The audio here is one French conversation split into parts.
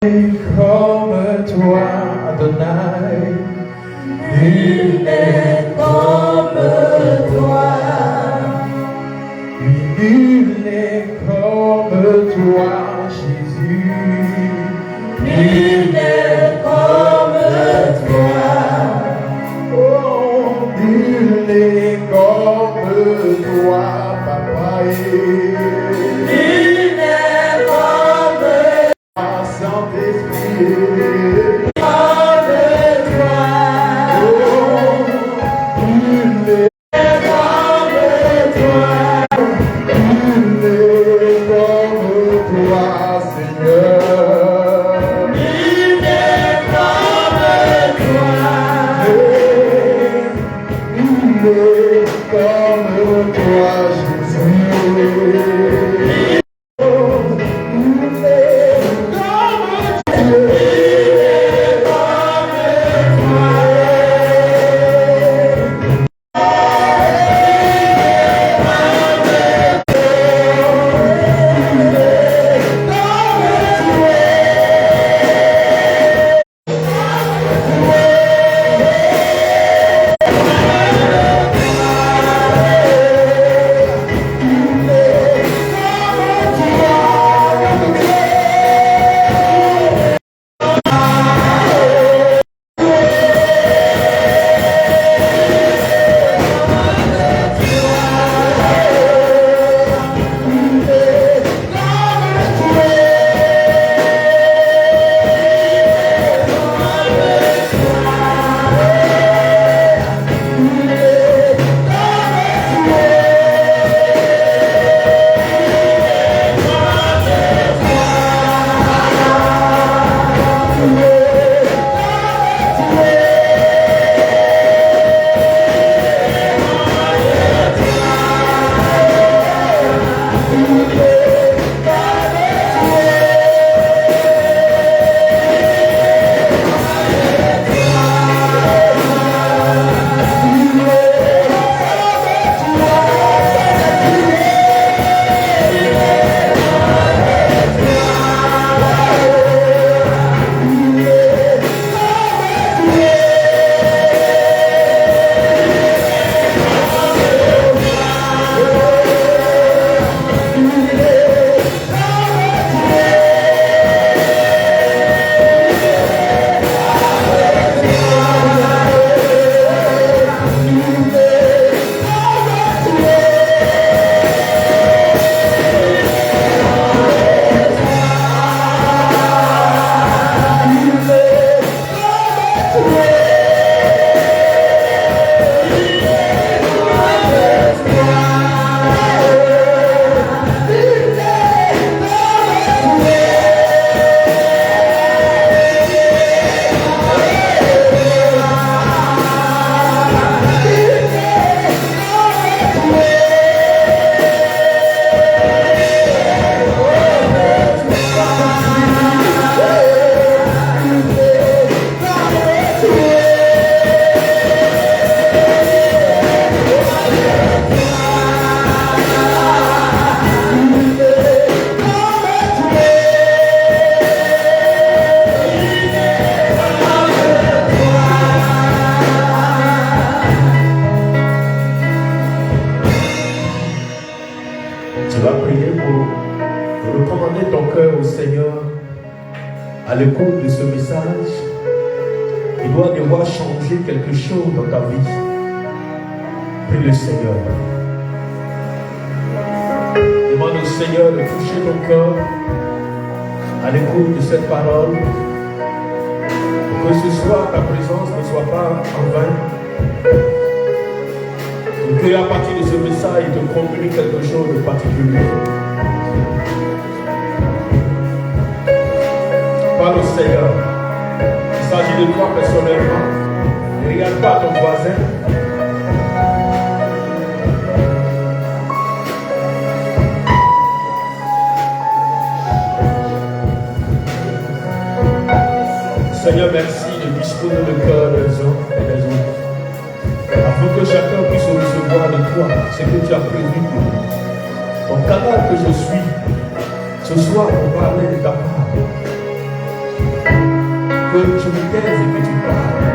Comme toi, Adonai, nul n'est comme toi. Nul n'est comme toi, Jésus. Nul n'est comme toi. Oh, nul n'est comme toi, Papa. Nul n'est comme toi, Saint-Esprit. à l'écoute de ce message, il doit devoir changer quelque chose dans ta vie. Prie le Seigneur. Demande au Seigneur de toucher ton cœur à l'écoute de cette parole. Que ce soir, ta présence ne soit pas en vain. Que à partir de ce message, il te communique quelque chose de particulier. Parle au Seigneur. Il s'agit de toi personnellement. Ne regarde pas ton voisin. Seigneur, merci de disposer le cœur des uns et des autres, afin que chacun puisse recevoir de toi ce que tu as prévu pour nous. Donc, canal que je suis ce soir pour parler de ta part, que tu me taises et que tu parles.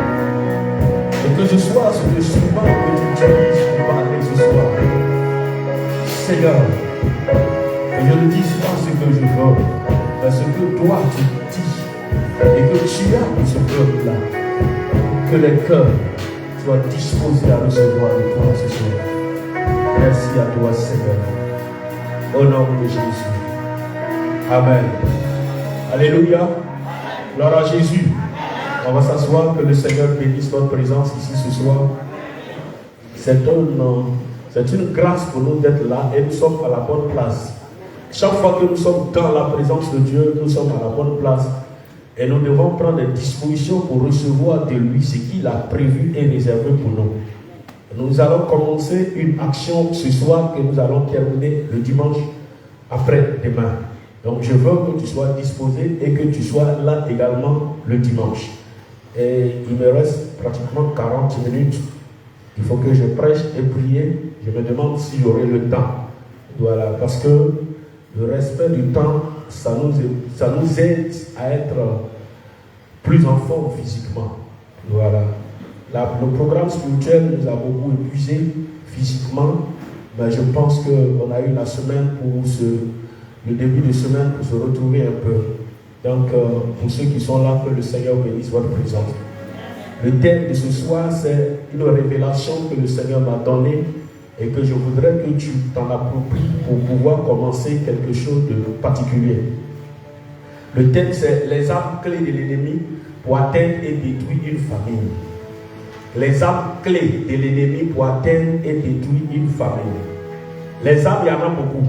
Et que ce soit sur le chemin que tu utilises pour parler ce soir. Seigneur, que je ne dise pas ce que je veux, mais ce que toi tu dis et que tu as pour ce peuple-là. Que les cœurs soient disposés à recevoir de toi ce soir. Merci à toi, Seigneur. Au nom de Jésus. Amen. Alléluia. Gloire à Jésus. On va s'asseoir, que le Seigneur bénisse notre présence ici ce soir. C'est une grâce pour nous d'être là et nous sommes à la bonne place. Chaque fois que nous sommes dans la présence de Dieu, nous sommes à la bonne place. Et nous devons prendre des dispositions pour recevoir de lui ce qu'il a prévu et réservé pour nous. Nous allons commencer une action ce soir que nous allons terminer le dimanche après-demain. Donc je veux que tu sois disposé et que tu sois là également le dimanche. Et il me reste pratiquement 40 minutes. Il faut que je prêche et prier. Je me demande si j'aurai le temps. Voilà, parce que le respect du temps, ça nous aide à être plus en forme physiquement. Voilà. Le programme spirituel nous a beaucoup épuisé physiquement, mais je pense qu'on a eu la semaine le début de semaine pour se retrouver un peu. Donc, pour ceux qui sont là, que le Seigneur bénisse votre présence. Le thème de ce soir, c'est une révélation que le Seigneur m'a donnée et que je voudrais que tu t'en appropries pour pouvoir commencer quelque chose de particulier. Le thème, c'est les armes clés de l'ennemi pour atteindre et détruire une famille. Les armes clés de l'ennemi pour atteindre et détruire une famille. Les armes, il y en a beaucoup.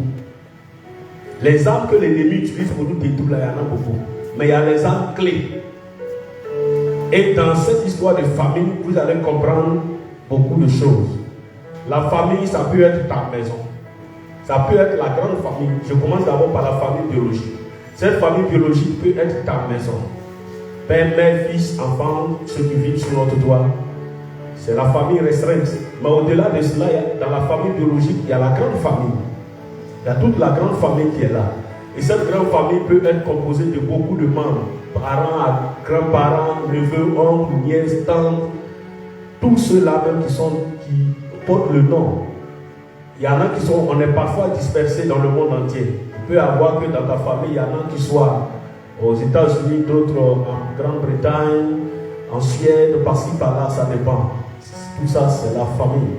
Les armes que l'ennemi utilise pour nous détruire, il y en a beaucoup. Mais il y a les armes clés. Et dans cette histoire de famille, vous allez comprendre beaucoup de choses. La famille, ça peut être ta maison. Ça peut être la grande famille. Je commence d'abord par la famille biologique. Cette famille biologique peut être ta maison. Père, mère, fils, enfants, ceux qui vivent sur notre toit. C'est la famille restreinte. Mais au-delà de cela, dans la famille biologique, il y a la grande famille. Il y a toute la grande famille qui est là. Et cette grande famille peut être composée de beaucoup de membres. Parents, grands-parents, neveux, oncles, nièces, tantes. Tous ceux-là même qui portent le nom. Il y en a qui sont, on est parfois dispersés dans le monde entier. Il peut y avoir que dans ta famille, il y en a qui soient aux États-Unis, d'autres en Grande-Bretagne, en Suède, par-ci, par-là, ça dépend. Tout ça, c'est la famille.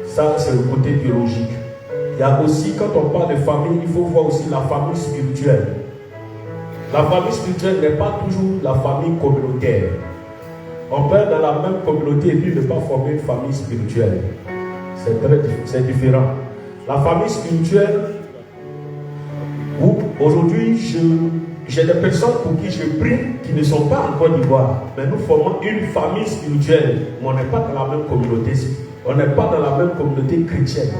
Ça, c'est le côté biologique. Il y a aussi, quand on parle de famille, il faut voir aussi la famille spirituelle. La famille spirituelle n'est pas toujours la famille communautaire. On peut être dans la même communauté et puis ne pas former une famille spirituelle. C'est différent. La famille spirituelle, aujourd'hui, j'ai des personnes pour qui je prie qui ne sont pas en Côte d'Ivoire, mais nous formons une famille spirituelle, mais on n'est pas dans la même communauté. On n'est pas dans la même communauté chrétienne.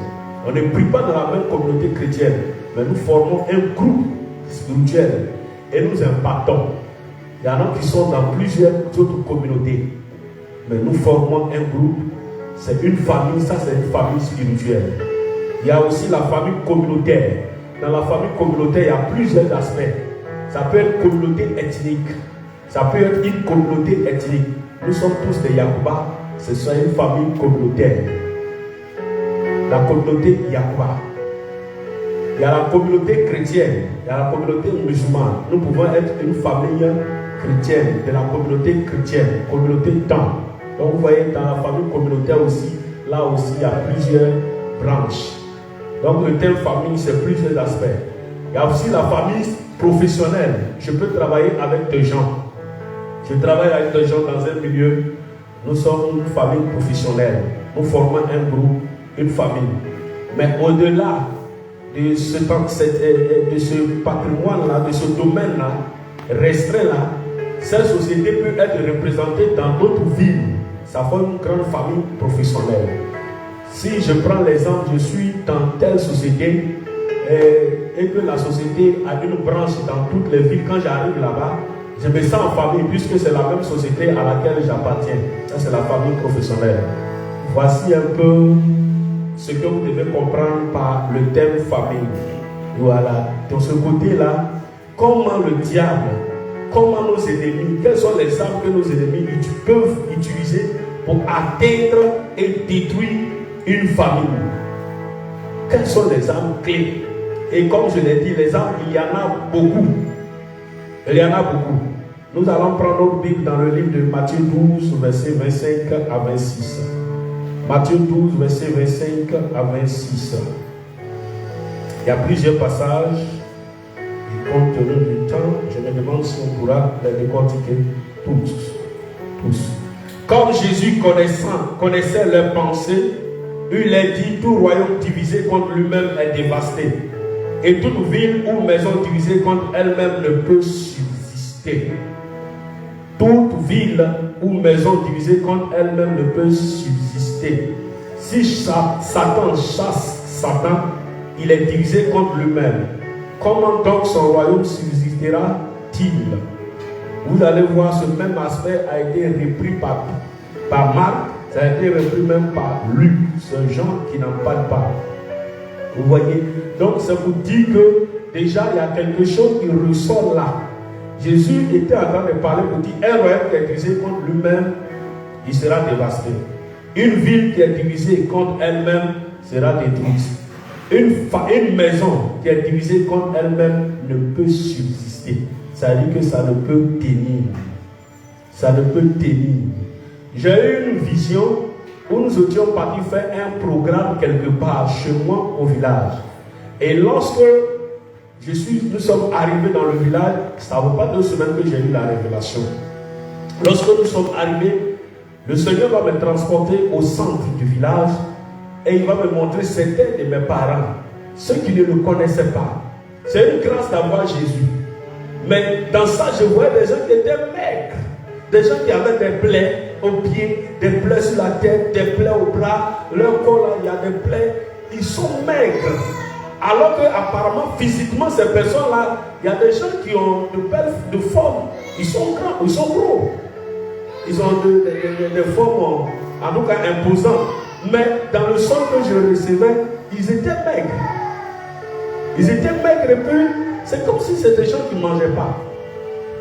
On ne prie pas dans la même communauté chrétienne, mais nous formons un groupe spirituel et nous impactons. Il y en a qui sont dans plusieurs autres communautés, mais nous formons un groupe. C'est une famille, ça c'est une famille spirituelle. Il y a aussi la famille communautaire. Dans la famille communautaire, il y a plusieurs aspects. Ça peut être une communauté ethnique. Ça peut être une communauté ethnique. Nous sommes tous des Yakuba. Ce sont une famille communautaire. La communauté Yakuba. Il y a la communauté chrétienne. Il y a la communauté musulmane. Nous pouvons être une famille chrétienne, de la communauté chrétienne, communauté temps. Donc vous voyez, dans la famille communautaire aussi, là aussi, il y a plusieurs branches. Donc le thème famille, c'est plusieurs aspects. Il y a aussi la famille professionnelle. Je peux travailler avec des gens. Je travaille avec des gens dans un milieu. Nous sommes une famille professionnelle. Nous formons un groupe, une famille. Mais au-delà de ce patrimoine-là, de ce domaine-là, restreint-là, cette société peut être représentée dans d'autres villes. Ça forme une grande famille professionnelle. Si je prends l'exemple, je suis dans telle société et que la société a une branche dans toutes les villes, quand j'arrive là-bas, je me sens en famille puisque c'est la même société à laquelle j'appartiens. Ça, c'est la famille professionnelle. Voici un peu ce que vous devez comprendre par le thème famille. Voilà. Dans ce côté-là, comment le diable comment nos ennemis, quelles sont les armes que nos ennemis peuvent utiliser pour atteindre et détruire une famille. Quelles sont les armes clés? Et comme je l'ai dit, les armes, il y en a beaucoup. Il y en a beaucoup. Nous allons prendre notre Bible dans le livre de Matthieu 12, verset 25 à 26. Matthieu 12, verset 25 à 26. Il y a plusieurs passages. Et compte tenu du temps, je me demande si on pourra les décortiquer tous. Comme Jésus connaissait leurs pensées, il a dit: tout royaume divisé contre lui-même est dévasté, et toute ville ou maison divisée contre elle-même ne peut subsister. Toute ville ou maison divisée contre elle-même ne peut subsister. Si Satan chasse Satan, il est divisé contre lui-même. Comment donc son royaume subsistera-t-il? Vous allez voir, ce même aspect a été repris par Marc, ça a été repris même par Luc, ce Jean qui n'en parle pas. Vous voyez? Donc ça vous dit que déjà il y a quelque chose qui ressort là. Jésus était en train de parler pour dire: un royaume qui est divisé contre lui-même, il sera dévasté. Une ville qui est divisée contre elle-même sera détruite. Une maison qui est divisée contre elle-même ne peut subsister. Ça veut dire que ça ne peut tenir. Ça ne peut tenir. J'ai eu une vision où nous étions partis faire un programme quelque part chez moi au village. Et lorsque nous sommes arrivés dans le village, ça ne vaut pas 2 semaines que j'ai eu la révélation. Lorsque nous sommes arrivés, le Seigneur va me transporter au centre du village et il va me montrer certains de mes parents, ceux qui ne le connaissaient pas. C'est une grâce d'avoir Jésus. Mais dans ça, je voyais des gens qui étaient maigres, des gens qui avaient des plaies aux pieds, des plaies sur la tête, des plaies au bras, leur corps là, il y a des plaies, ils sont maigres. Alors qu'apparemment, physiquement, ces personnes-là, il y a des gens qui ont de formes, ils sont grands, ils sont gros. Ils ont des formes, en tout cas, imposantes. Mais dans le sang que je recevais, ils étaient maigres. Ils étaient maigres et puis, c'est comme si c'était des gens qui ne mangeaient pas.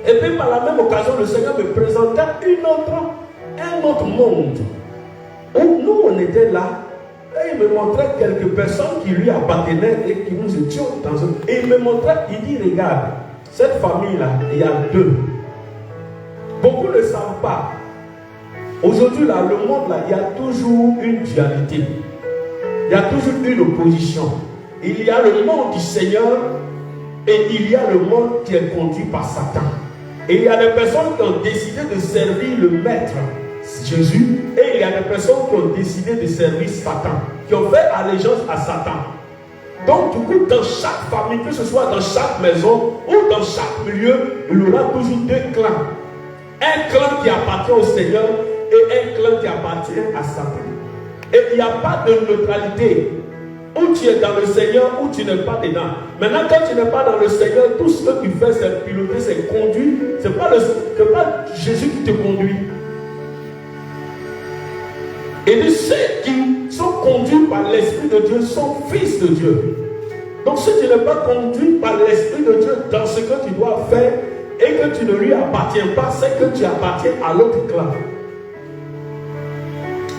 Et puis, par la même occasion, le Seigneur me présentait un autre monde. Où nous, on était là. Et il me montrait quelques personnes qui lui appartenaient et qui nous étions dans un... Et il me montrait, il dit: regarde, cette famille-là, il y a 2. Beaucoup ne savent pas. Aujourd'hui, là, le monde, là, il y a toujours une dualité. Il y a toujours une opposition. Il y a le monde du Seigneur et il y a le monde qui est conduit par Satan. Et il y a des personnes qui ont décidé de servir le Maître, Jésus, et il y a des personnes qui ont décidé de servir Satan, qui ont fait allégeance à Satan. Donc du coup, dans chaque famille, que ce soit dans chaque maison ou dans chaque milieu, il y aura toujours 2 clans. Un clan qui appartient au Seigneur et un clan qui appartient à Satan. Et il n'y a pas de neutralité. Ou tu es dans le Seigneur ou tu n'es pas dedans. Maintenant, quand tu n'es pas dans le Seigneur, tout ce que tu fais, c'est piloter, c'est conduire. Ce n'est pas Jésus qui te conduit. Et de ceux qui sont conduits par l'Esprit de Dieu sont fils de Dieu. Donc si tu n'es pas conduit par l'Esprit de Dieu dans ce que tu dois faire et que tu ne lui appartiens pas, c'est que tu appartiens à l'autre clan.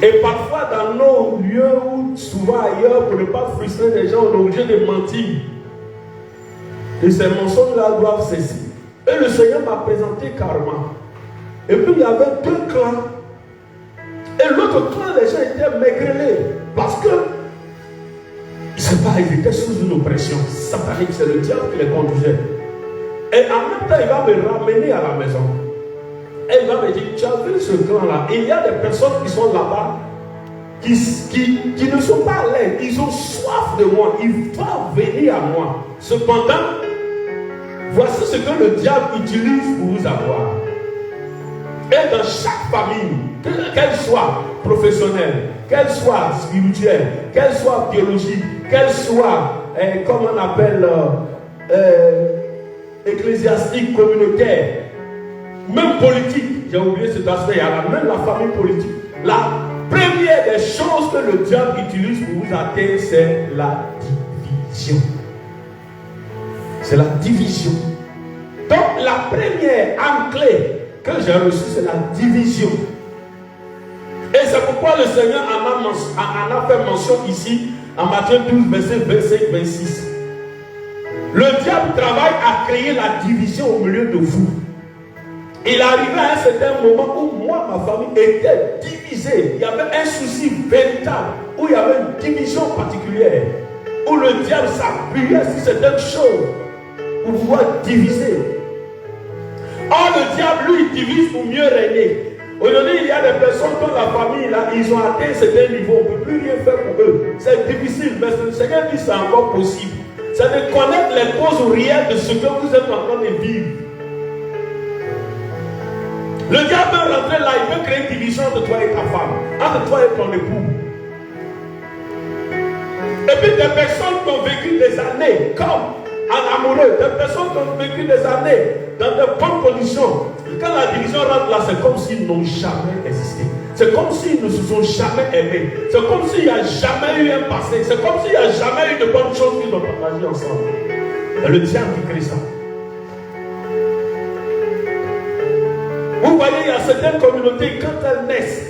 Et parfois dans nos lieux ou souvent ailleurs, pour ne pas frustrer les gens, on est obligé de mentir. Et ces mensonges-là doivent cesser. Et le Seigneur m'a présenté carrément. Et puis il y avait 2 clans. Et l'autre clan, les gens étaient maigrelés. Parce que, je ne sais pas, ils étaient sous une oppression satanique. C'est le diable qui les conduisait. Et en même temps, il va me ramener à la maison. Et il va me dire: tu as vu ce clan-là? Il y a des personnes qui sont là-bas, qui ne sont pas à l'aise. Ils ont soif de moi. Ils doivent venir à moi. Cependant, voici ce que le diable utilise pour vous avoir. Et dans chaque famille, qu'elle soit professionnelle, qu'elle soit spirituelle, qu'elle soit biologique, qu'elle soit, comme on appelle, ecclésiastique, communautaire, même politique, j'ai oublié cet aspect, il y a même la famille politique. La première des choses que le diable utilise pour vous atteindre, c'est la division. C'est la division. Donc la première âme clé que j'ai reçue, c'est la division. Et c'est pourquoi le Seigneur en a fait mention ici, en Matthieu 12, verset 25-26. Le diable travaille à créer la division au milieu de vous. Il arrivait à un certain moment où moi, ma famille était divisée. Il y avait un souci véritable, où il y avait une division particulière, où le diable s'appuyait sur certaines choses pour pouvoir diviser. Or, le diable, lui, divise pour mieux régner. Aujourd'hui, il y a des personnes dans la famille, là, ils ont atteint certains niveaux, on ne peut plus rien faire pour eux. C'est difficile, mais le Seigneur dit que c'est encore possible. C'est de connaître les causes réelles de ce que vous êtes en train de vivre. Le diable peut rentrer là, il peut créer une division entre toi et ta femme, entre toi et ton époux. Et puis des personnes qui ont vécu des années, comme en amoureux, des personnes qui ont vécu des années dans de bonnes conditions. Quand la division rentre là, c'est comme s'ils n'ont jamais existé. C'est comme s'ils ne se sont jamais aimés. C'est comme s'il n'y a jamais eu un passé. C'est comme s'il n'y a jamais eu de bonnes choses qu'ils ont partagées ensemble. C'est le diable qui crée ça. Vous voyez, il y a certaines communautés, quand elles naissent,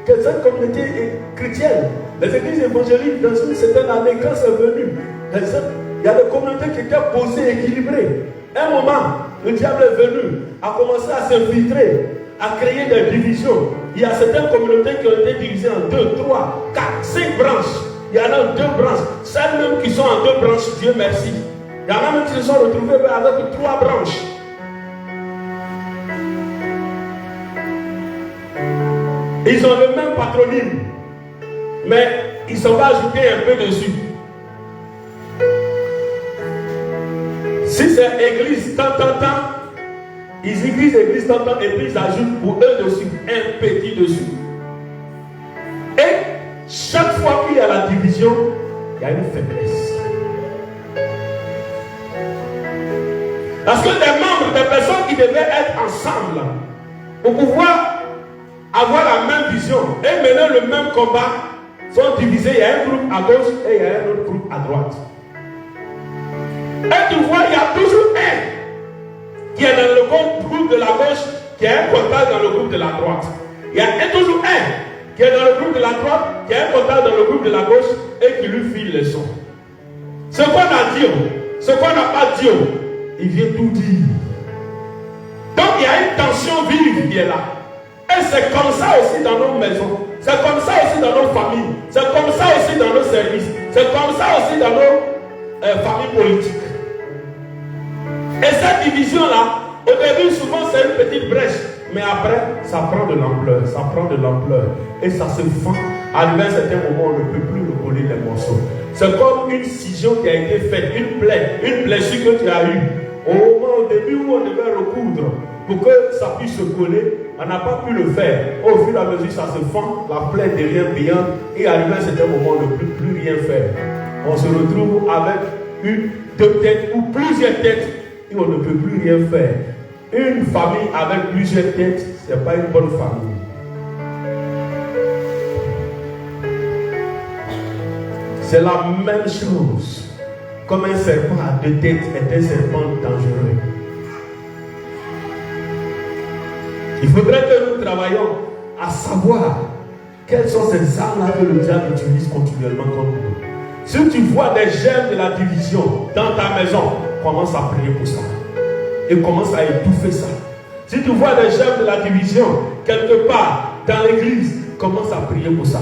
que cette communauté est chrétienne, les églises évangéliques, dans une certaine année, quand c'est venu, il y a des communautés qui étaient posées, équilibrées. Un moment, le diable est venu, a commencé à s'infiltrer, à créer des divisions. Il y a certaines communautés qui ont été divisées en 2, 3, 4, 5 branches. Il y en a 2 branches. Celles-mêmes qui sont en 2 branches, Dieu merci. Il y en a même qui se sont retrouvés avec 3 branches. Ils ont le même patronyme, mais ils sont pas ajoutés un peu dessus. Si c'est église tant, ils écrivent église tant, et puis ils ajoutent pour eux dessus un petit dessus. Et chaque fois qu'il y a la division, il y a une faiblesse. Parce que des membres, des personnes qui devaient être ensemble pour pouvoir avoir la même vision et mener le même combat sont divisés. Il y a un groupe à gauche et il y a un autre groupe à droite. Et tu vois, il y a toujours un qui est dans le groupe de la gauche, qui a un contact dans le groupe de la droite. Il y a toujours un qui est dans le groupe de la droite, qui a un contact dans le groupe de la gauche et qui lui file les sons. Ce qu'on a dit, ce qu'on n'a pas dit, il vient tout dire. Donc il y a une tension vive qui est là. Et c'est comme ça aussi dans nos maisons. C'est comme ça aussi dans nos familles. C'est comme ça aussi dans nos services. C'est comme ça aussi dans nos familles politiques. Et cette division-là, au début, souvent, c'est une petite brèche. Mais après, ça prend de l'ampleur. Ça prend de l'ampleur. Et ça se fend. Arrivé à un certain moment, on ne peut plus recoller les morceaux. C'est comme une scission qui a été faite. Une plaie. Une blessure que tu as eue. Au moment, au début où on devait recoudre, pour que ça puisse se coller, on n'a pas pu le faire. Au fur et à mesure, ça se fend, la plaie devient payante, et arrivé à un certain moment, on ne peut plus rien faire. On se retrouve avec une, 2 têtes ou plusieurs têtes, et on ne peut plus rien faire. Une famille avec plusieurs têtes, ce n'est pas une bonne famille. C'est la même chose. Comme un serpent à 2 têtes est un serpent dangereux. Il faudrait que nous travaillions à savoir quelles sont ces armes-là que le diable utilise continuellement contre nous. Si tu vois des germes de la division dans ta maison, commence à prier pour ça. Et commence à étouffer ça. Si tu vois des germes de la division quelque part dans l'église, commence à prier pour ça.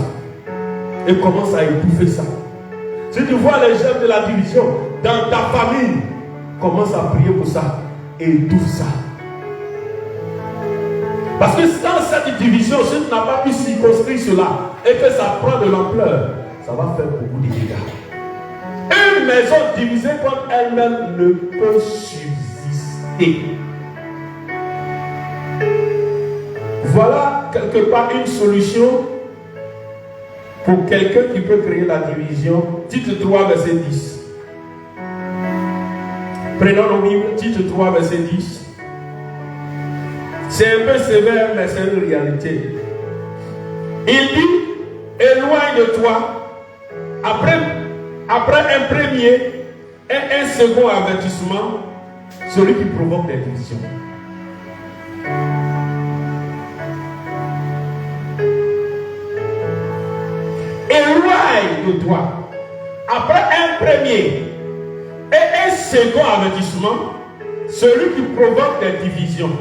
Et commence à étouffer ça. Si tu vois les germes de la division dans ta famille, commence à prier pour ça. Et étouffe ça. Parce que dans cette division, si tu n'as pas pu circonscrire cela et que ça prend de l'ampleur, ça va faire beaucoup de dégâts. Une maison divisée contre elle-même ne peut subsister. Voilà quelque part une solution pour quelqu'un qui peut créer la division. Titre 3, verset 10. Prenons nos Bibles, titre 3, verset 10. C'est un peu sévère, mais c'est une réalité. Il dit, éloigne de toi, après un premier et un second avertissement, celui qui provoque des divisions. Éloigne de toi, après un premier et un second avertissement, celui qui provoque des divisions.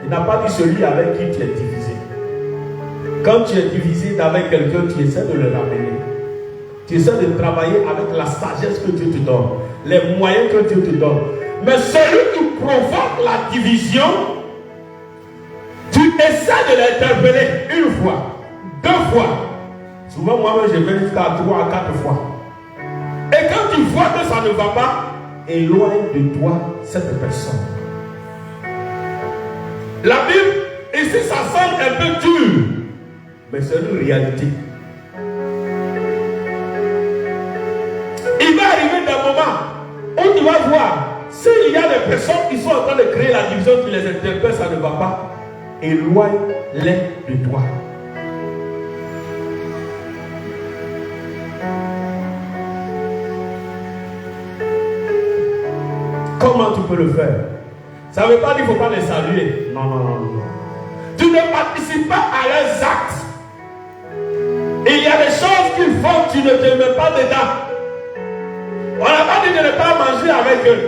Il n'a pas dit celui avec qui tu es divisé. Quand tu es divisé avec quelqu'un, tu essaies de le ramener. Tu essaies de travailler avec la sagesse que Dieu te donne, les moyens que Dieu te donne. Mais celui qui provoque la division, tu essaies de l'interpeller une fois, deux fois. Souvent, moi-même, je vais jusqu'à 3 à 4 fois. Et quand tu vois que ça ne va pas, éloigne de toi cette personne. La Bible, ici, ça semble un peu dur, mais c'est une réalité. Il va arriver des moments où tu vas voir, s'il y a des personnes qui sont en train de créer la division, tu les interpelles, ça ne va pas, éloigne-les de toi. Comment tu peux le faire? Ça ne veut pas dire qu'il ne faut pas les saluer. Non, non, non, non. Tu ne participes pas à leurs actes. Il y a des choses qu'ils font, tu ne te mets pas dedans. On n'a pas dit de ne pas manger avec eux.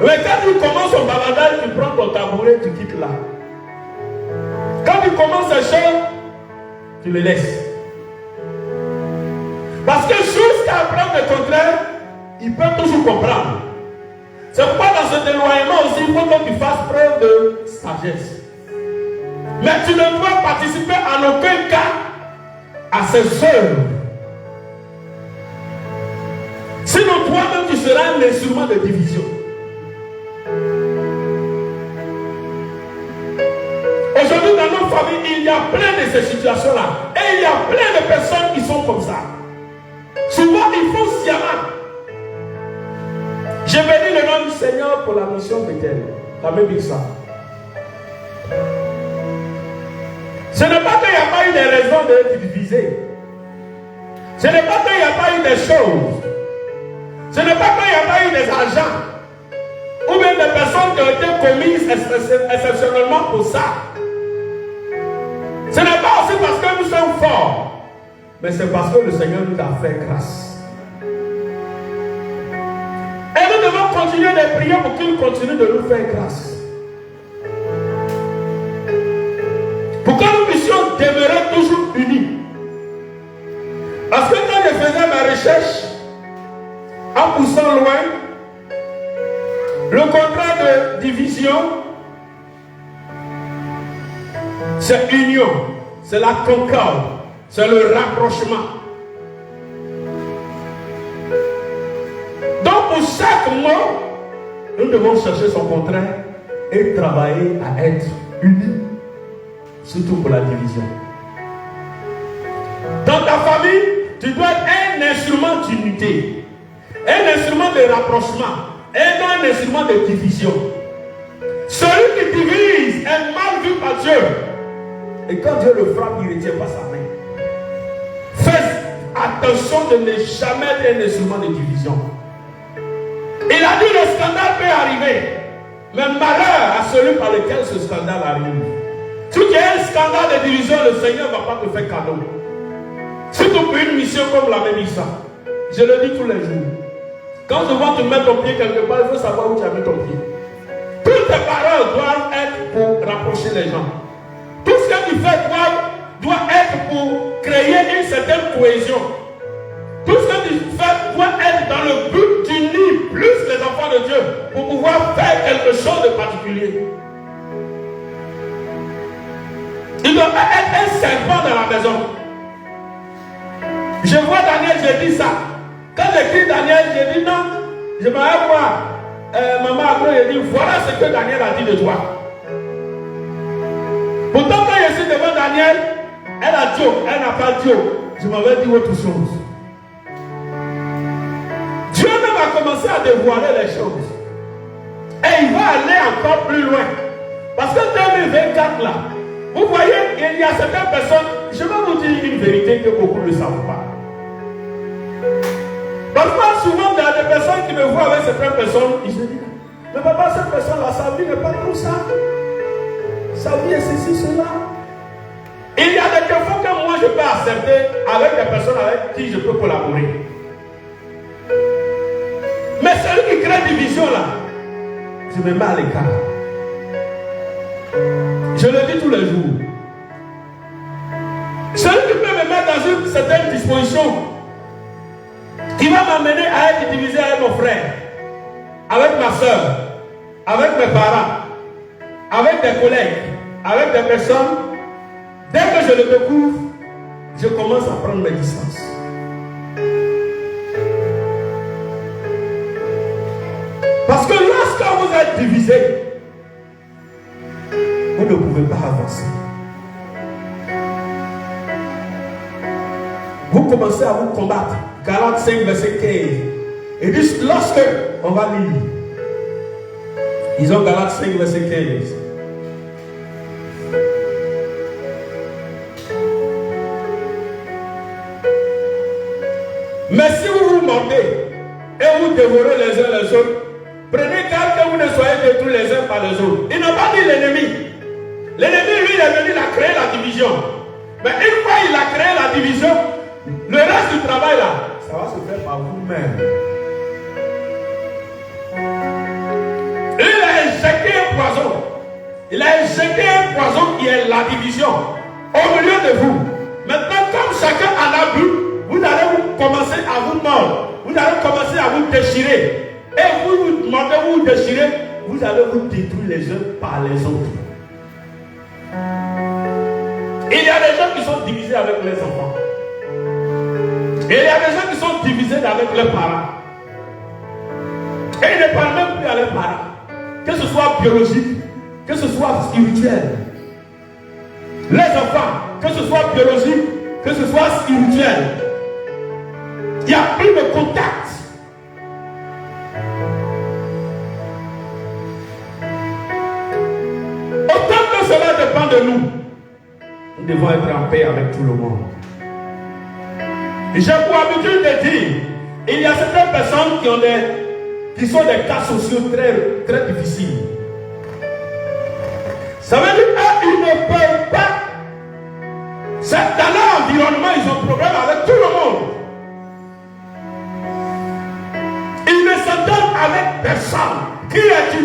Mais quand tu commences au baladage, tu prends ton tabouret, tu quittes là. Quand tu commences ces choses, tu les laisses. Parce que jusqu'à prendre le contraire, ils peuvent toujours comprendre. C'est pourquoi dans cet éloignement aussi, il faut que tu fasses preuve de sagesse. Mais tu ne dois participer en aucun cas à ces œuvres. Sinon, toi-même, tu seras un instrument de division. Aujourd'hui, dans nos familles, il y a plein de ces situations-là. Et il y a plein de personnes qui sont comme ça. Souvent, ils font sciemment. Je bénis le nom du Seigneur pour la mission Bethel. T'as même dit ça. Ce n'est pas qu'il n'y a pas eu des raisons de diviser. Ce n'est pas qu'il n'y a pas eu des choses. Ce n'est pas qu'il n'y a pas eu des agents. Ou bien des personnes qui ont été commises exceptionnellement pour ça. Ce n'est pas aussi parce que nous sommes forts. Mais c'est parce que le Seigneur nous a fait grâce. Et nous devons continuer de prier pour qu'il continue de nous faire grâce. Pour que nous puissions demeurer toujours unis. Parce que quand je faisais ma recherche, en poussant loin, le contrat de division, c'est union, c'est la concorde, c'est le rapprochement. Donc pour chaque mot, nous devons chercher son contraire et travailler à être unis, surtout pour la division. Dans ta famille, tu dois être un instrument d'unité, un instrument de rapprochement, et non un instrument de division. Celui qui divise est mal vu par Dieu. Et quand Dieu le frappe, il ne retient pas sa main. Fais attention de ne jamais être un instrument de division. Il a dit le scandale peut arriver, mais malheur à celui par lequel ce scandale arrive. Si tu as un scandale de division, le Seigneur ne va pas te faire cadeau. Surtout pour une mission comme la même Issa. Je le dis tous les jours. Quand je vois te mettre ton pied quelque part, il faut savoir où tu as mis ton pied. Toutes tes paroles doivent être pour rapprocher les gens. Tout ce que tu fais doit être pour créer une certaine cohésion. Tout ce que tu fais doit être dans le but d'unir plus les enfants de Dieu pour pouvoir faire quelque chose de particulier. Il doit pas être un serpent dans la maison. Je vois Daniel, j'ai dit ça. Quand j'écris Daniel, j'ai dit non. Je m'arrête voir. Maman après, j'ai dit voilà ce que Daniel a dit de toi. Pourtant, quand je suis devant Daniel, elle a dit, elle n'a pas dit. Je m'avais dit autre chose. Dieu même a commencé à dévoiler les choses. Et il va aller encore plus loin. Parce que 2024 là, vous voyez, il y a certaines personnes, je vais vous dire une vérité que beaucoup ne savent pas. Parfois, souvent, il y a des personnes qui me voient avec certaines personnes, ils se disent, Mais papa, cette personne-là, sa vie n'est pas comme ça. Sa vie est ceci, cela. Il y a des défauts que moi je peux accepter avec des personnes avec qui je peux collaborer. Mais celui qui crée division là, je me mets à l'écart. Je le dis tous les jours. Celui qui peut me mettre dans une certaine disposition, qui va m'amener à être divisé avec mon frère, avec ma soeur, avec mes parents, avec des collègues, avec des personnes, dès que je le découvre, je commence à prendre mes distances. Parce que lorsque vous êtes divisé, vous ne pouvez pas avancer. Vous commencez à vous combattre. Galates 5, verset 15. Et dit, lorsque, on va lire. Ils ont Galates 5, verset 15. Mais si vous vous mordez et vous dévorez les uns les autres, prenez garde que vous ne soyez détruits les uns par les autres. Il n'a pas dit l'ennemi. L'ennemi, lui, il est venu, il a créé la division. Mais une fois il a créé la division, le reste du travail là, ça va se faire par vous-même. Il a injecté un poison. Il a injecté un poison qui est la division au milieu de vous. Maintenant, comme chacun en a bu, vous allez commencer à vous mordre. Vous allez commencer à vous déchirer. Et vous vous mordez, vous vous déchirez, vous allez vous détruire les uns par les autres. Il y a des gens qui sont divisés avec les enfants. Et il y a des gens qui sont divisés avec leurs parents. Et ils ne parlent même plus à leurs parents. Que ce soit biologique, que ce soit spirituel. Les enfants, que ce soit biologique, que ce soit spirituel. Il n'y a plus de contact. Autant que cela dépend de nous, nous devons être en paix avec tout le monde. J'ai pour habitude de dire, il y a certaines personnes qui sont des cas sociaux très, très difficiles. Ça veut dire qu'ils ne peuvent pas. C'est dans leur environnement, ils ont problème avec tout le monde. Ils ne s'entendent avec personne. Qui es-tu?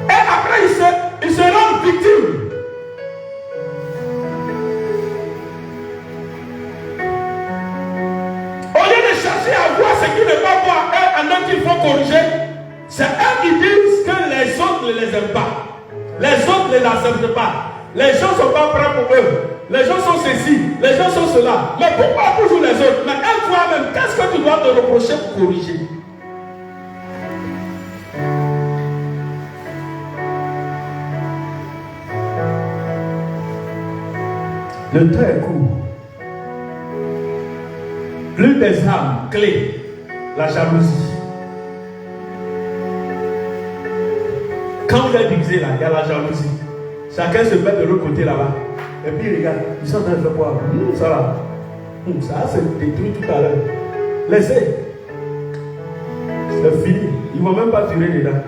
Et après, ils se rendent victimes. Au lieu de chercher à voir ce qui n'est pas bon à eux, en autre qu'il faut corriger, c'est eux qui disent que les autres ne les aiment pas. Les autres ne les acceptent pas. Les gens ne sont pas prêts pour eux. Les gens sont ceci, les gens sont cela. Mais pourquoi toujours les autres? Mais toi-même, qu'est-ce que tu dois te reprocher pour corriger? Le temps est court. L'une des armes clés, la jalousie. Quand vous êtes divisé là, il y a la jalousie. Chacun se met de l'autre côté là-bas. Et puis regarde, ils sont en train de faire quoi? Ça là. Ça c'est détruit tout à l'heure. Laissez. C'est fini. Ils ne vont même pas tirer dedans.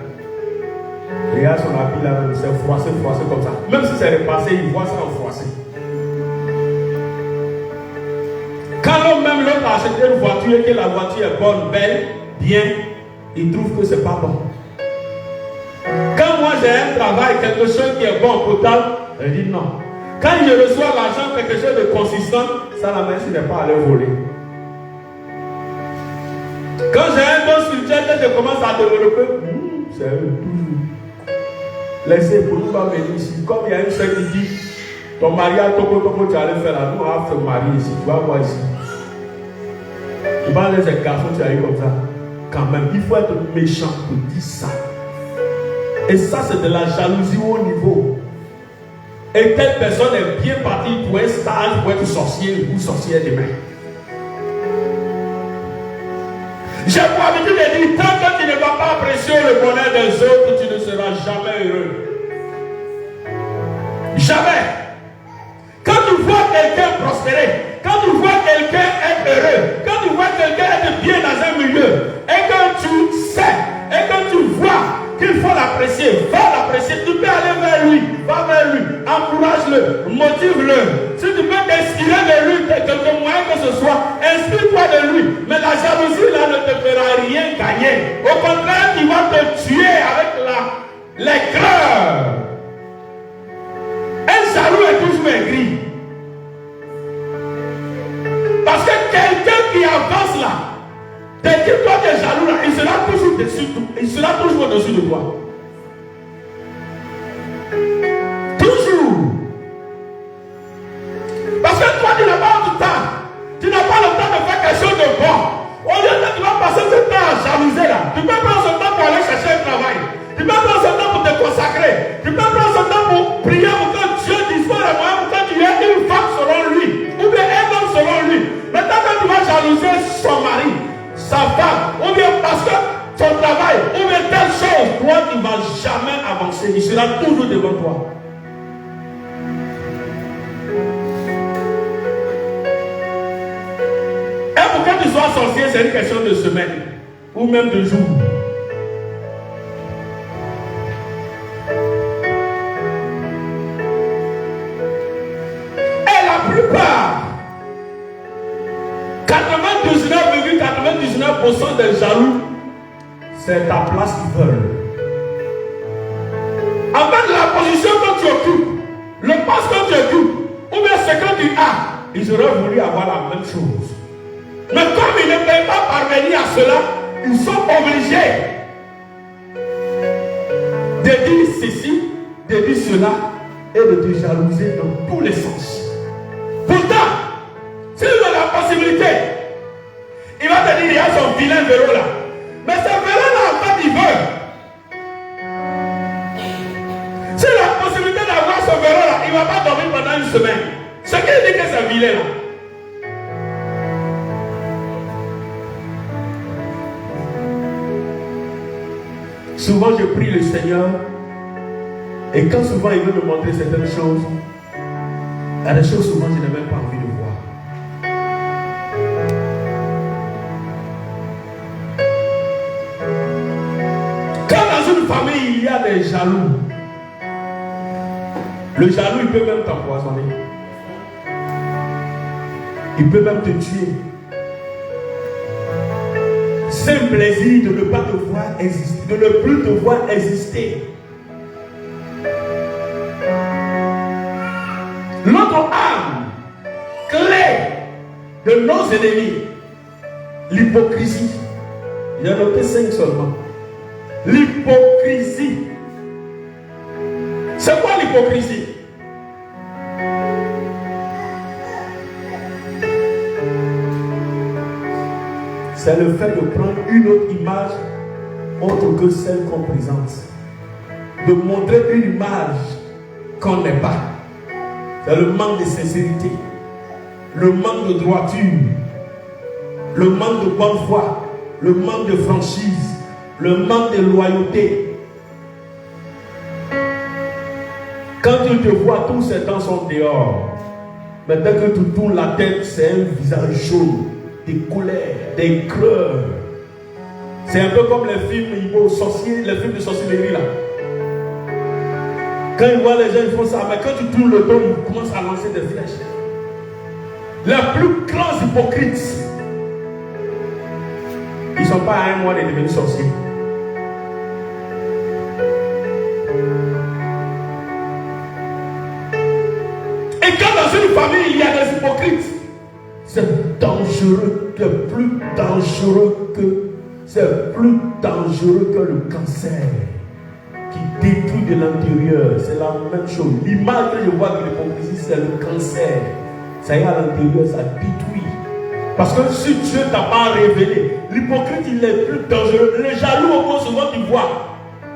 Regarde son habit là, c'est froissé comme ça. Même si c'est repassé, ils voient ça en froissé. Quand même l'autre a acheté une voiture et que la voiture est bonne, belle, bien, il trouve que c'est pas bon. Quand moi j'ai un travail, quelque chose qui est bon, potable, je dis non. Quand je reçois l'argent, quelque chose de consistant, ça la main, ce n'est pas à aller voler. Quand j'ai un don spirituel, je commence à développer, c'est eux. Laissez pour nous pas venir ici. Comme il y a une soeur qui dit, ton mariage, tu allais faire là, nous on va te marier ici, tu vas voir ici. Tu vas les garçons, tu as eu comme ça. Quand même, il faut être méchant pour dire ça. Et ça, c'est de la jalousie au haut niveau. Et telle personne est bien partie pour un stage pour être sorcier ou sorcière demain. J'ai pour habitude de dire, tant que tu ne vas pas apprécier le bonheur des autres, tu ne seras jamais heureux. Jamais. Quand tu vois quelqu'un prospérer, quand tu vois quelqu'un être heureux, quand tu vois quelqu'un être bien dans un milieu, et que tu qu'il faut l'apprécier, va l'apprécier. Tu peux aller vers lui, va vers lui, encourage-le, motive-le. Si tu peux t'inspirer de lui, quelque moyen que ce soit, inspire-toi de lui. Mais la jalousie là ne te fera rien gagner. Au contraire, il va te tuer avec l'aigreur. Un jaloux est toujours aigri. Parce que quelqu'un qui avance là, dès que toi tu es jaloux là, il sera toujours dessus, il sera toujours au-dessus de toi. Toujours. Parce que toi tu n'as pas le temps. Tu n'as pas le temps de faire quelque chose de bon. Au lieu que tu vas passer ce temps à jalouser là, tu peux prendre ce temps pour aller chercher un travail. Tu peux prendre ce temps pour te consacrer. Tu peux prendre ce temps pour prier pour que Dieu dispose les moyens pour que tu aies une femme selon lui. Ou bien un homme selon lui. Maintenant quand tu vas jalouser son mari, sa femme, ou bien parce que son travail, ou bien telle chose, toi tu ne vas jamais avancer. Il sera toujours devant toi. Et pour que tu sois sorcier, c'est une question de semaine. Ou même de jour. Et la plupart, 99,99% des jaloux, c'est ta place qu'ils veulent. En fait, la position que tu occupes, le poste que tu occupes, ou bien ce que tu as, ils auraient voulu avoir la même chose. Mais comme ils ne peuvent pas parvenir à cela, ils sont obligés de dire ceci, de dire cela, et de te jalouser dans tous les sens. Pourtant, s'il a la possibilité, il va te dire, il y a son vilain vélo là. Mais ce vélo là, en fait, il veut. S'il a la possibilité d'avoir ce vélo là, il ne va pas dormir pendant une semaine. Ce qui dit que c'est vilain là. Souvent, je prie le Seigneur. Et quand souvent il veut me montrer certaines choses, il y a des choses souvent je n'ai même pas envie de voir. Quand dans une famille il y a des jaloux, le jaloux il peut même t'empoisonner. Il peut même te tuer. C'est un plaisir de ne pas te voir exister, de ne plus te voir exister. Notre âme, clé de nos ennemis, l'hypocrisie. J'ai noté 5 seulement. L'hypocrisie. C'est quoi l'hypocrisie? C'est le fait de prendre une autre image autre que celle qu'on présente. De montrer une image qu'on n'est pas. C'est le manque de sincérité, le manque de droiture, le manque de bonne foi, le manque de franchise, le manque de loyauté. Quand tu te vois, tous ces temps sont dehors. Mais dès que tu tournes la tête, c'est un visage jaune, des colères, des creux. C'est un peu comme les films les films de sorcellerie là. Quand ils voient les gens, ils font ça, mais quand tu tournes le dos, ils commencent à lancer des flèches. Les plus grands hypocrites, ils ne sont pas à un mois de devenir sorciers. Et quand dans une famille, il y a des hypocrites, c'est dangereux, c'est plus dangereux que le cancer. Qui détruit de l'intérieur, c'est la même chose. L'image que je vois de l'hypocrisie, c'est le cancer. Ça y est à l'intérieur, ça détruit. Parce que si Dieu ne t'a pas révélé, l'hypocrite il est plus dangereux. Les jaloux au moins souvent tu vois.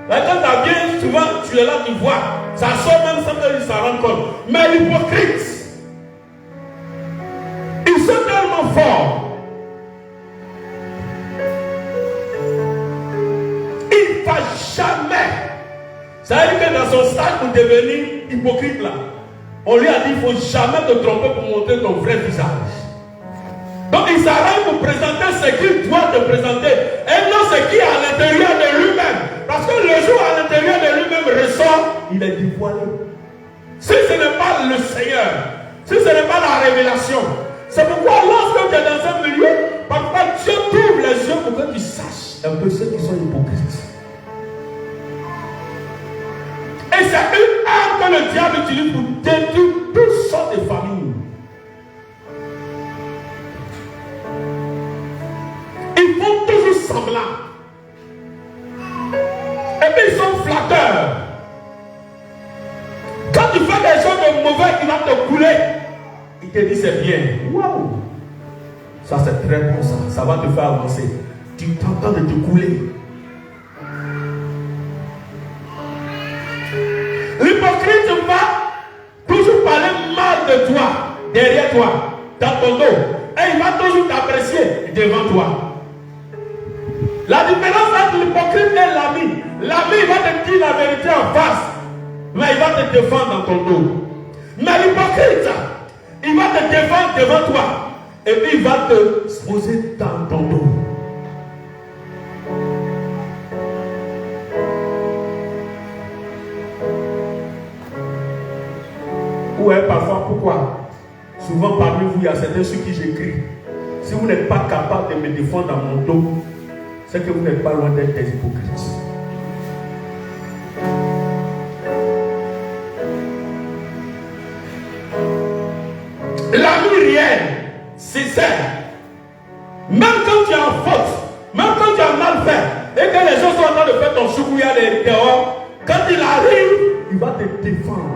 Là, quand tu as bien, souvent tu es là, tu vois. Ça sort même sans qu'ils s'en rendent compte. Mais l'hypocrite, ils sont tellement forts. Il ne va jamais. Ça veut dire que dans son stade pour devenir hypocrite là, on lui a dit il ne faut jamais te tromper pour montrer ton vrai visage. Donc il s'arrête pour présenter ce qu'il doit te présenter et non ce qui est à l'intérieur de lui-même. Parce que le jour à l'intérieur de lui-même ressort, il est dévoilé. Si ce n'est pas le Seigneur, si ce n'est pas la révélation, c'est pourquoi lorsque tu es dans un milieu, parfois Dieu t'ouvre les yeux pour que tu saches un peu ceux qui sont hypocrites. Et c'est une arme que le diable utilise pour détruire toutes sortes de familles. Ils font toujours semblant. Et puis ils sont flatteurs. Quand tu fais des choses de mauvais qui vont te couler, il te dit c'est bien. Waouh! Ça c'est très bon ça. Ça va te faire avancer. Tu t'entends de te couler. L'hypocrite va toujours parler mal de toi, derrière toi, dans ton dos. Et il va toujours t'apprécier devant toi. La différence entre l'hypocrite et l'ami. L'ami va te dire la vérité en face, mais il va te défendre dans ton dos. Mais l'hypocrite, il va te défendre devant toi, et puis il va te poser dans ton dos. Ouais, parfois, pourquoi? Souvent parmi vous, il y a certains sur qui j'écris. Si vous n'êtes pas capable de me défendre dans mon dos, c'est que vous n'êtes pas loin d'être des hypocrites. L'ami réel, sincère, même quand tu es en faute, même quand tu as mal fait, et que les gens sont en train de faire ton choukouya dehors, quand il arrive, il va te défendre.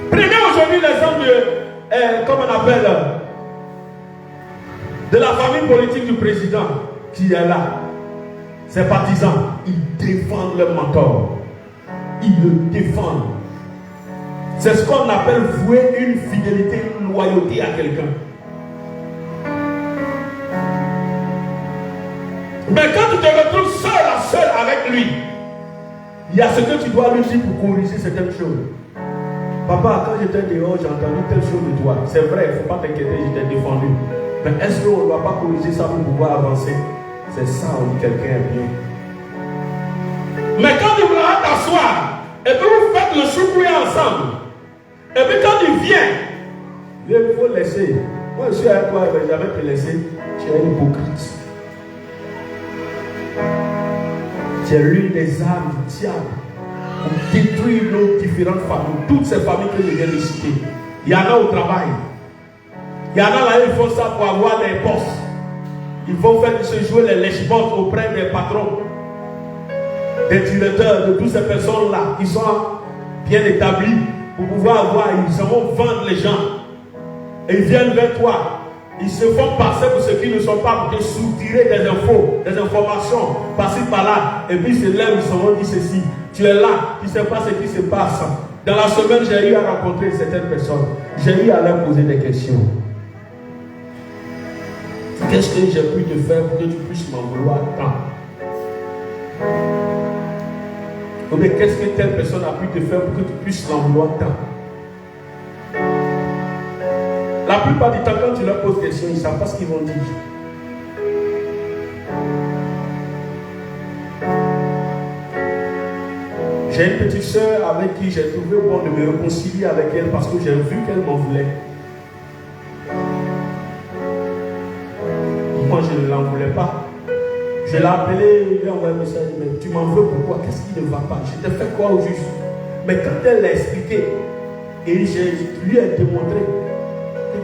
Prenez aujourd'hui l'exemple de, comment on appelle, de la famille politique du président qui est là. Ses partisans, ils défendent leur mentor. Ils le défendent. C'est ce qu'on appelle vouer une fidélité, une loyauté à quelqu'un. Mais quand tu te retrouves seul avec lui, il y a ce que tu dois lui dire pour corriger certaines choses. Papa, quand j'étais dehors, j'ai entendu telle chose de toi. C'est vrai, il ne faut pas t'inquiéter, je t'ai défendu. Mais est-ce qu'on ne doit pas corriger ça pour pouvoir avancer? C'est ça, on dit quelqu'un est bien. Mais quand il voudra t'asseoir, et que vous faites le choukouya ensemble, et puis quand il vient, il faut laisser. Moi je suis avec toi, je ne vais jamais te laisser. Tu es hypocrite. Tu es l'une des armes du diable pour détruire nos différentes familles. Toutes ces familles que je viens de citer. Il y en a au travail. Il y en a là, ils font ça pour avoir des postes. Ils vont faire se jouer les lèche-bottes auprès des patrons, des directeurs, de toutes ces personnes-là qui sont bien établis pour pouvoir avoir, ils vont vendre les gens. Et ils viennent vers toi. Ils se font passer pour ceux qui ne sont pas, pour te soutirer des infos, des informations, par-ci par-là. Et puis ils se lèvent, ils se vont dire ceci. Tu es là, tu ne sais pas ce qui se passe. Dans la semaine, j'ai eu à rencontrer certaines personnes. J'ai eu à leur poser des questions. Qu'est-ce que j'ai pu te faire pour que tu puisses m'en vouloir tant? Ou bien qu'est-ce que telle personne a pu te faire pour que tu puisses l'en vouloir tant? La plupart du temps, quand tu leur poses des questions, ils ne savent pas ce qu'ils vont dire. J'ai une petite soeur avec qui j'ai trouvé bon de me réconcilier avec elle parce que j'ai vu qu'elle m'en voulait. Moi, je ne l'en voulais pas. Je l'ai appelé, je lui ai envoyé un message, mais tu m'en veux pourquoi? Qu'est-ce qui ne va pas? Je t'ai fait quoi au juste? Mais quand elle l'a expliqué, et je lui ai démontré,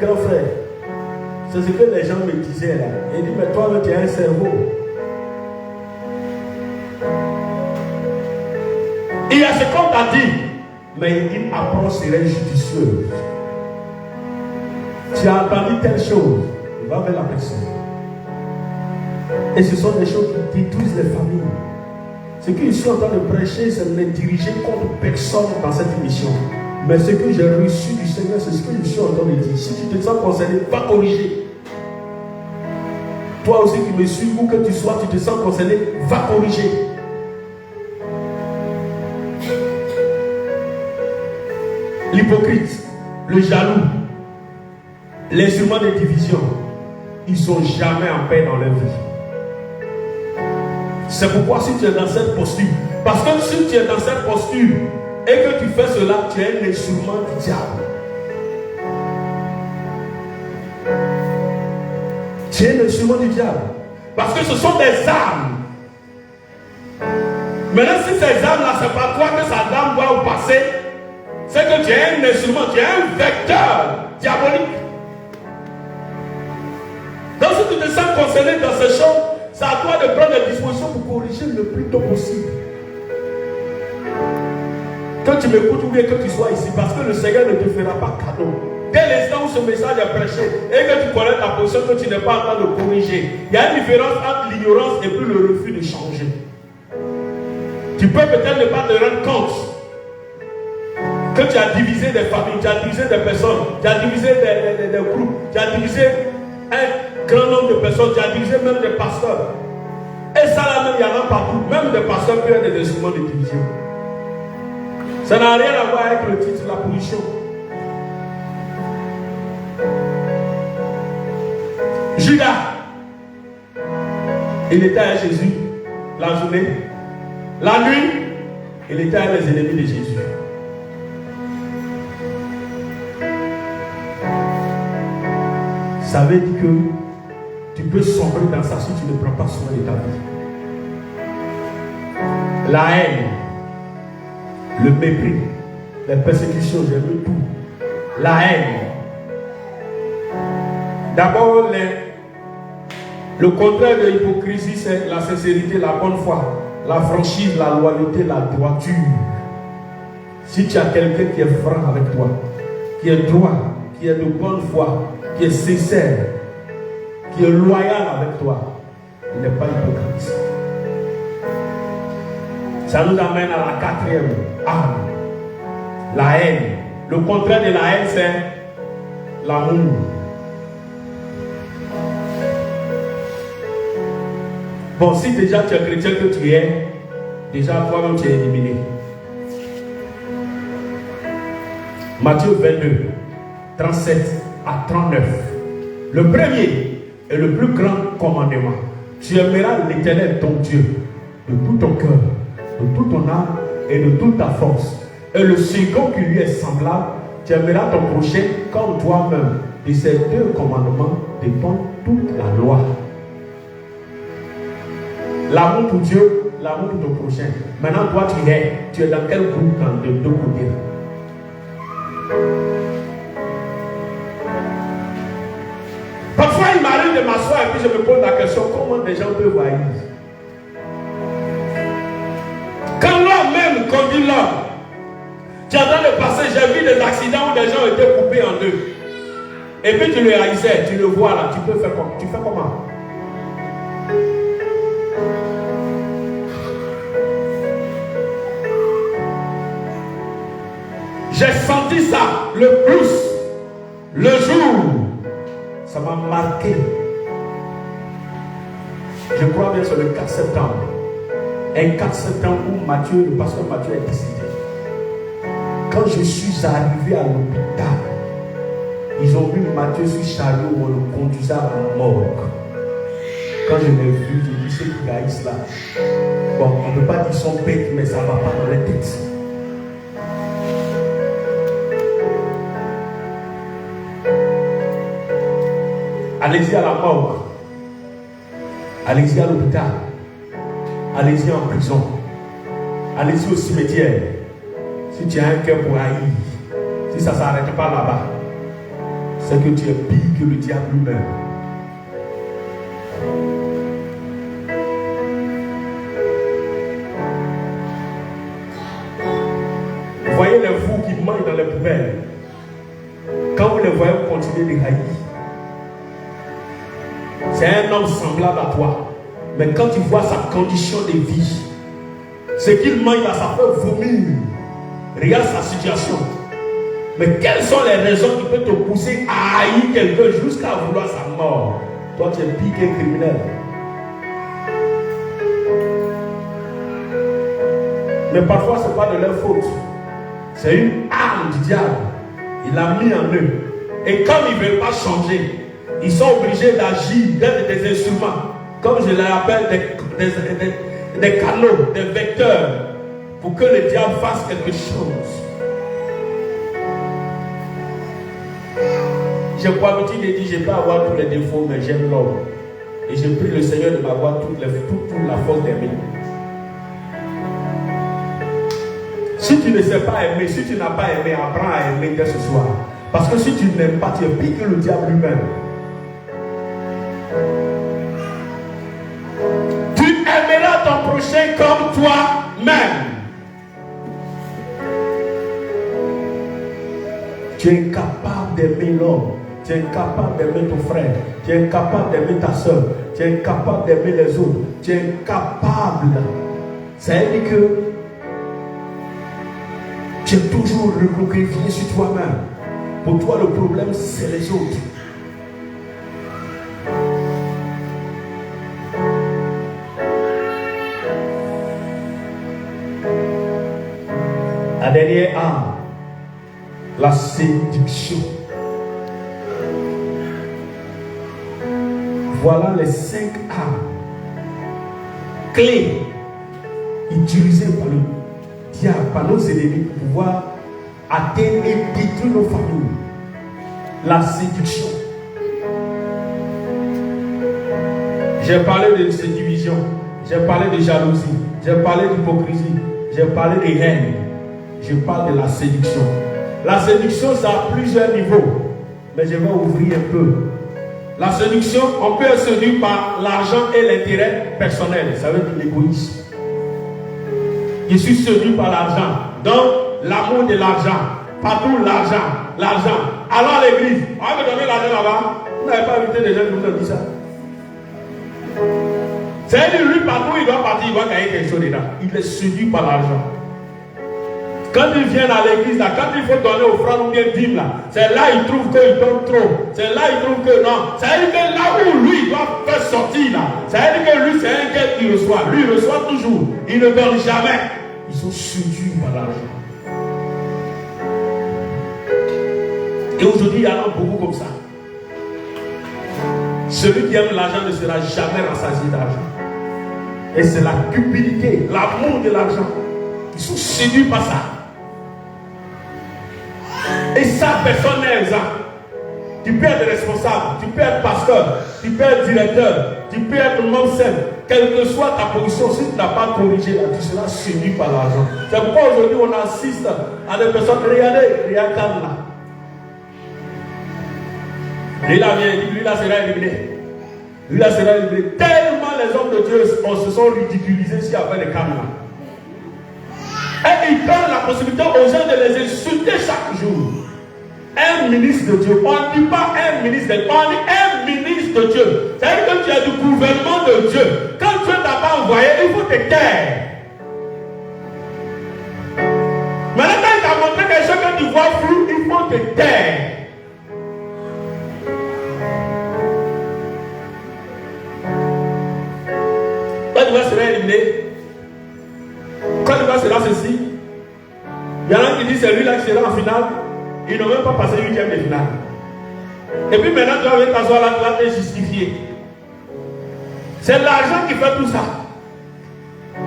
grand frère, c'est ce que les gens me disaient là. Il dit, mais toi, tu as un cerveau. Il y a ce qu'on t'a dit, mais une approche serait judicieuse. Tu as entendu telle chose, va vers la personne. Et ce sont des choses qui détruisent les familles. Ce que je suis en train de prêcher, c'est de me diriger contre personne dans cette émission. Mais ce que j'ai reçu du Seigneur, c'est ce que je suis en train de dire. Si tu te sens concerné, va corriger. Toi aussi qui me suis, où que tu sois, tu te sens concerné, va corriger. L'hypocrite, le jaloux, l'instrument de division, ils ne sont jamais en paix dans leur vie. C'est pourquoi si tu es dans cette posture, parce que si tu es dans cette posture et que tu fais cela, tu es un instrument du diable. Tu es un instrument du diable. Parce que ce sont des armes. Maintenant, si ces armes-là, c'est pas toi que sa dame doit passer, c'est que tu es un instrument, tu es un vecteur diabolique. Donc si tu te sens concerné dans ces choses, c'est à toi de prendre des dispositions pour corriger le plus tôt possible. Quand tu m'écoutes ou bien que tu sois ici, parce que le Seigneur ne te fera pas cadeau. Dès l'instant où ce message est prêché et que tu connais ta position, que tu n'es pas en train de corriger, il y a une différence entre l'ignorance et puis le refus de changer. Tu peux peut-être ne pas te rendre compte que tu as divisé des familles, tu as divisé des personnes, tu as divisé des groupes, tu as divisé un grand nombre de personnes, tu as divisé même des pasteurs. Et ça là même, il y en a partout. Même des pasteurs peuvent être des instruments de division. Ça n'a rien à voir avec le titre de la position. Judas, il était à Jésus la journée. La nuit, il était avec les ennemis de Jésus. Ça veut dire que tu peux sombrer dans ça si tu ne prends pas soin de ta vie. La haine, le mépris, les persécutions, j'aime tout. La haine. D'abord, le contraire de l'hypocrisie, c'est la sincérité, la bonne foi, la franchise, la loyauté, la droiture. Si tu as quelqu'un qui est franc avec toi, qui est droit, qui est de bonne foi, qui est sincère, qui est loyal avec toi, il n'est pas hypocrite. Ça nous amène à la quatrième arme, la haine. Le contraire de la haine, c'est l'amour. Bon, si déjà tu es chrétien que tu es, déjà toi-même tu es éliminé. Matthieu 22, 37 à 39. Le premier et le plus grand commandement. Tu aimeras l'Éternel ton Dieu de tout ton cœur, de toute ton âme et de toute ta force. Et le second qui lui est semblable, tu aimeras ton prochain comme toi-même. Et ces deux commandements dépendent toute la loi. L'amour pour Dieu, l'amour pour ton prochain. Maintenant, toi, tu es dans quel groupe dans de deux côtés? Parfois, il m'arrive de m'asseoir et puis je me pose la question, comment des gens peuvent haïr? Quand l'homme même conduit l'homme, tu as dans le passé, j'ai vu des accidents où des gens étaient coupés en deux. Et puis tu le haïssais, tu le vois là, tu peux faire comment? Tu fais comment? J'ai senti ça le plus le jour. Ça m'a marqué. Je crois bien sur le 4 septembre. Un 4 septembre où le pasteur Mathieu est décédé. Quand je suis arrivé à l'hôpital, ils ont mis Mathieu sur chariot où on le conduisait à la morgue. Quand je l'ai vu, j'ai dit, c'est qui haïssent là. Bon, on ne peut pas dire son bête, mais ça ne va pas dans les têtes. Allez-y à la morgue. Allez-y à l'hôpital. Allez-y en prison. Allez-y au cimetière. Si tu as un cœur pour haïr, si ça ne s'arrête pas là-bas, c'est que tu es pire que le diable lui-même. Vous voyez les fous qui mangent dans les poubelles. Quand vous les voyez, vous continuez de haïr. C'est un homme semblable à toi. Mais quand tu vois sa condition de vie, ce qu'il mange là, ça peut vomir. Regarde sa situation. Mais quelles sont les raisons qui peuvent te pousser à haïr quelqu'un jusqu'à vouloir sa mort? Toi, tu es pire qu'un criminel. Mais parfois, ce n'est pas de leur faute. C'est une arme du diable. Il l'a mis en eux. Et comme ils ne veulent pas changer, ils sont obligés d'agir, d'être des instruments. Comme je les appelle, des canaux, des vecteurs pour que le diable fasse quelque chose. Je crois que tu te dis, je peux avoir tous les défauts, mais j'aime l'homme. Et je prie le Seigneur de m'avoir toute la force d'aimer. Si tu ne sais pas aimer, si tu n'as pas aimé, apprends à aimer dès ce soir. Parce que si tu n'aimes pas, tu es pire que le diable lui-même. Tu aimeras ton prochain comme toi-même. Tu es incapable d'aimer l'homme. Tu es incapable d'aimer ton frère. Tu es incapable d'aimer ta soeur. Tu es incapable d'aimer les autres. Tu es incapable. Ça veut dire que tu es toujours recroquevillé sur toi-même. Pour toi, le problème, c'est les autres. La dernière arme, la séduction. Voilà les 5 armes clés utilisées par le diable, par nos ennemis pour pouvoir atteindre et détruire nos familles. La séduction. J'ai parlé de ces divisions, j'ai parlé de jalousie, j'ai parlé d'hypocrisie, j'ai parlé de haine. Je parle de la séduction. La séduction, ça a plusieurs niveaux, mais je vais ouvrir un peu. La séduction, on peut être séduit par l'argent et l'intérêt personnel, ça veut dire l'égoïsme. Je suis séduit par l'argent, donc l'amour de l'argent, partout l'argent. Alors à l'église, on va me donner l'argent là-bas. Vous n'avez pas invité des gens qui vous ont dit ça. C'est-à-dire lui partout il doit partir, il doit gagner quelque chose dedans. Il est séduit par l'argent. Quand il vient à l'église, là, quand il faut donner aux frères ou bien dîmes, là, c'est là il trouve qu'il donne trop. C'est là il trouve que non. C'est-à-dire que là où lui doit faire sortir, là, c'est-à-dire que lui, c'est un gars qui reçoit. Lui, il reçoit toujours. Il ne donne jamais. Ils sont séduits par l'argent. Et aujourd'hui, il y en a beaucoup comme ça. Celui qui aime l'argent ne sera jamais rassasié d'argent. Et c'est la cupidité, l'amour de l'argent. Ils sont séduits par ça. Et ça, personne n'est exempt. Tu peux être responsable, tu peux être pasteur, tu peux être directeur, tu peux être membre simple. Quelle que soit ta position, si tu n'as pas corrigé là, tu seras séduit par l'argent. C'est pourquoi aujourd'hui on assiste à des personnes. Regardez là. Lui là vient, lui là sera éliminé. Lui là sera éliminé. Tellement les hommes de Dieu se sont ridiculisés s'il y avait des caméras. Et ils donnent la possibilité aux gens de les insulter chaque jour. Un ministre de Dieu, on ne dit pas un ministre de Dieu, on dit un ministre de Dieu. C'est-à-dire que tu es du gouvernement de Dieu. Quand Dieu ne t'a pas envoyé, il faut te taire. Maintenant, quand il t'a montré quelque chose que tu vois flou, il faut te taire. Quand tu vas sera éliminé, quand tu vas sera ceci, il y en a qui disent c'est lui là qui sera en finale. Ils n'ont même pas passé 8e de finale. Et puis maintenant, tu vas venir t'asseoir là, tu vas te justifier. C'est l'argent qui fait tout ça.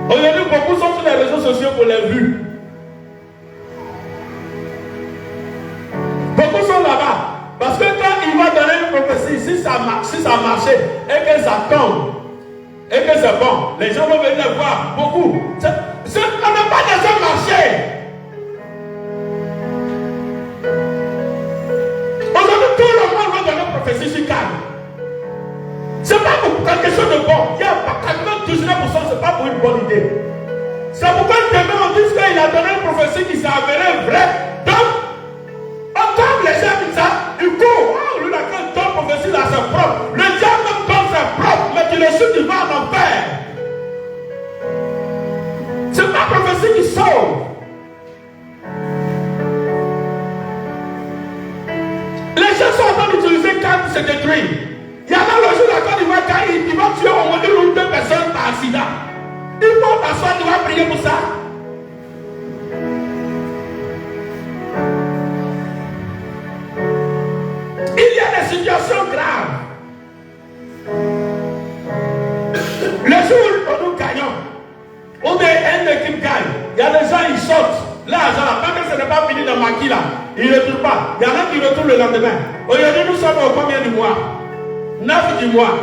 Aujourd'hui, beaucoup sont sur les réseaux sociaux pour les vues. Beaucoup sont là-bas. Parce que quand il va donner une prophétie, si ça marchait et que ça tombe, et que c'est bon, les gens vont venir voir. Beaucoup. On n'a pas déjà marché. Aujourd'hui, tout le monde va donner une prophétie sur calme. Ce n'est pas pour quelque chose de bon. Il y a pas 99%, ce n'est pas pour une bonne idée. C'est pourquoi demain on dit qu'il a donné une prophétie qui s'est avérée vraie. Donc, comme les gens disent ça, ils courent. Oh, lui, la prophétie là, c'est propre. Le diable même quand c'est propre, mais tu le suis, tu vas en enfer. C'est pas la prophétie qui sauve. Les gens sont en train d'utiliser calme pour se détruire. Il y en a le jour là, quand il va cailler, il va tuer au moins 1 ou 2 personnes par accident. Il faut t'asseoir, tu vas prier pour ça. Il y a des situations graves. Le jour où nous gagnons, maquis là. Ils ne retournent pas. Il y en a qui retournent le lendemain. Aujourd'hui, nous sommes au combien du mois? 9 du mois.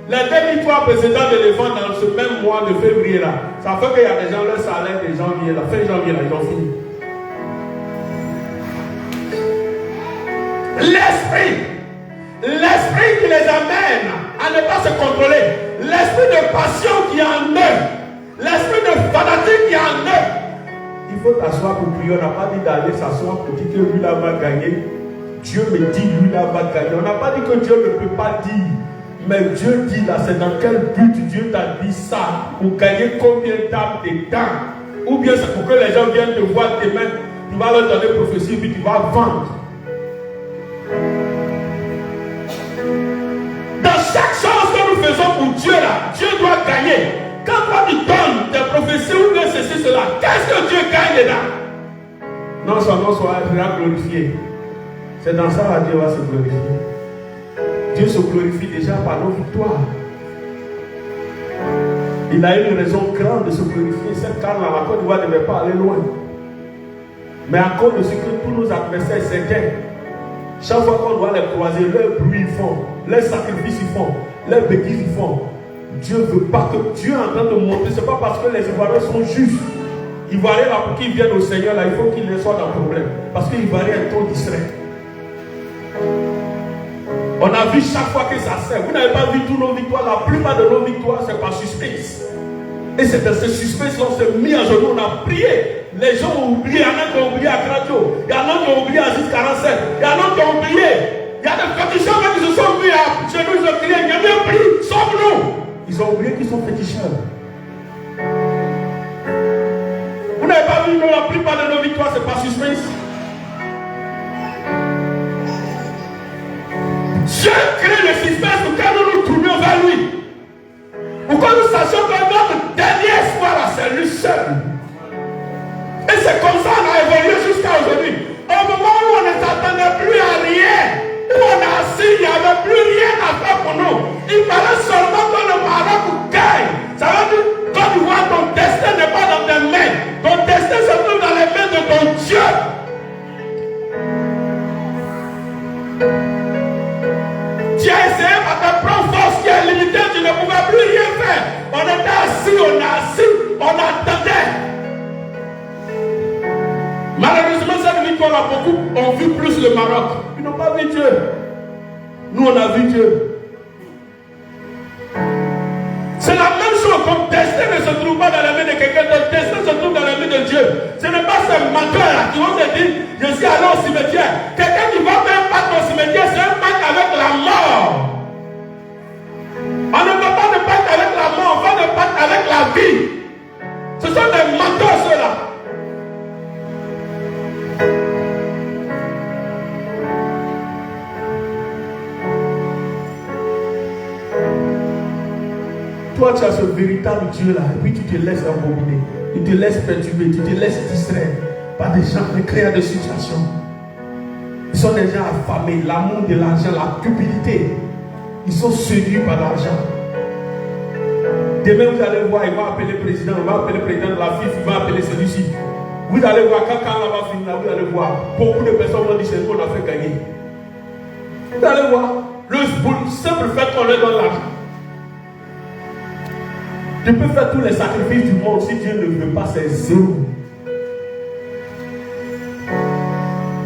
Les 2003 précédents de l'événement dans ce même mois de février là, ça fait qu'il y a des gens, leur salaire de janvier, la fin janvier là, ils ont fini. L'esprit qui les amène à ne pas se contrôler, l'esprit de passion qui est en eux, l'esprit de fanatique qui est en eux. Il faut t'asseoir pour prier. On n'a pas dit d'aller s'asseoir pour dire que lui là va gagner. Dieu me dit lui là va gagner. On n'a pas dit que Dieu ne peut pas dire. Mais Dieu dit là, c'est dans quel but Dieu t'a dit ça? Pour gagner combien d'âmes de temps? Ou bien c'est pour que les gens viennent te voir tes mains. Tu vas leur donner prophétie puis tu vas vendre. Dans chaque chose que nous faisons pour Dieu là, Dieu doit gagner. Quand toi tu donnes des prophéties ou bien ceci, cela, qu'est-ce que Dieu gagne dedans? Non, son nom sera glorifié. C'est dans ça que Dieu va se glorifier. Dieu se glorifie déjà par nos victoires. Il a une raison grande de se glorifier. Cette carne là, la Côte d'Ivoire ne devait pas aller loin. Mais à cause de ce que tous nos adversaires s'inquiètent, chaque fois qu'on doit les croiser, leurs bruits ils font, leurs sacrifices ils font, leurs bêtises ils font. Dieu ne veut pas que Dieu est en train de montrer. Ce n'est pas parce que les Ivoiriens sont justes. Ivoiriens là, pour qu'ils viennent au Seigneur, là, il faut qu'ils ne soient dans le problème. Parce que l'Ivoirien est trop distrait. On a vu chaque fois que ça sert. Vous n'avez pas vu tous nos victoires. La plupart de nos victoires, c'est par suspense. Et c'est dans ce suspense-là, on s'est mis à genoux, on a prié. Les gens ont oublié. Il y en a qui ont oublié à Radio. Il y en a qui ont oublié à 647. Il y en a qui ont oublié. Il y a des féticheurs qui se sont mis à genoux, ils ont crié. Il y a bien pris, sauve-nous. Ils ont oublié qu'ils sont féticheurs. Vous n'avez pas vu, la plupart de nos victoires, c'est par suspense. Dieu crée le suspense pour que nous nous tournions vers lui. Pour que nous sachions que notre dernier espoir, c'est lui seul. Et c'est comme ça qu'on a évolué jusqu'à aujourd'hui. Au moment où on ne s'attendait plus à rien, où on a assis, il n'y avait plus rien à faire pour nous. Il fallait seulement que le Maroc gagne. Ça veut dire que quand tu vois ton destin n'est pas dans tes mains. Ton destin se trouve dans les mains de ton Dieu. Tu as essayé par ta propre force qui est limitée, tu ne pouvais plus rien faire. On était assis, on attendait. Malheureusement, cette victoire, beaucoup ont vu plus le Maroc. Ils n'ont pas vu Dieu. Nous, on a vu Dieu. C'est la même chose. Ton destin ne se trouve pas dans la main de quelqu'un. Ton destin se trouve dans la main de Dieu. Ce n'est pas ces menteurs qui vont te dire, je suis allé au cimetière. Quelqu'un qui va faire un pacte au cimetière, c'est un pacte avec la mort. On ne fait pas de pacte avec la mort, on fait de pacte avec la vie. Ce sont des menteurs ceux-là. Toi, tu as ce véritable Dieu là, et puis tu te laisses embobiner, tu te laisses perturber, tu te laisses distraire par des gens, des créateurs de situations. Ils sont des gens affamés, l'amour de l'argent, la cupidité. Ils sont séduits par l'argent. Demain, vous allez voir, il va appeler le président, il va appeler le président de la FIF, il va appeler celui-ci. Vous allez voir, quand on va finir, vous allez voir, beaucoup de personnes vont dire c'est nous qu'on a fait gagner. Vous allez voir, le simple fait qu'on leur donne l'argent. Tu peux faire tous les sacrifices du monde, si Dieu ne veut pas, c'est zéro.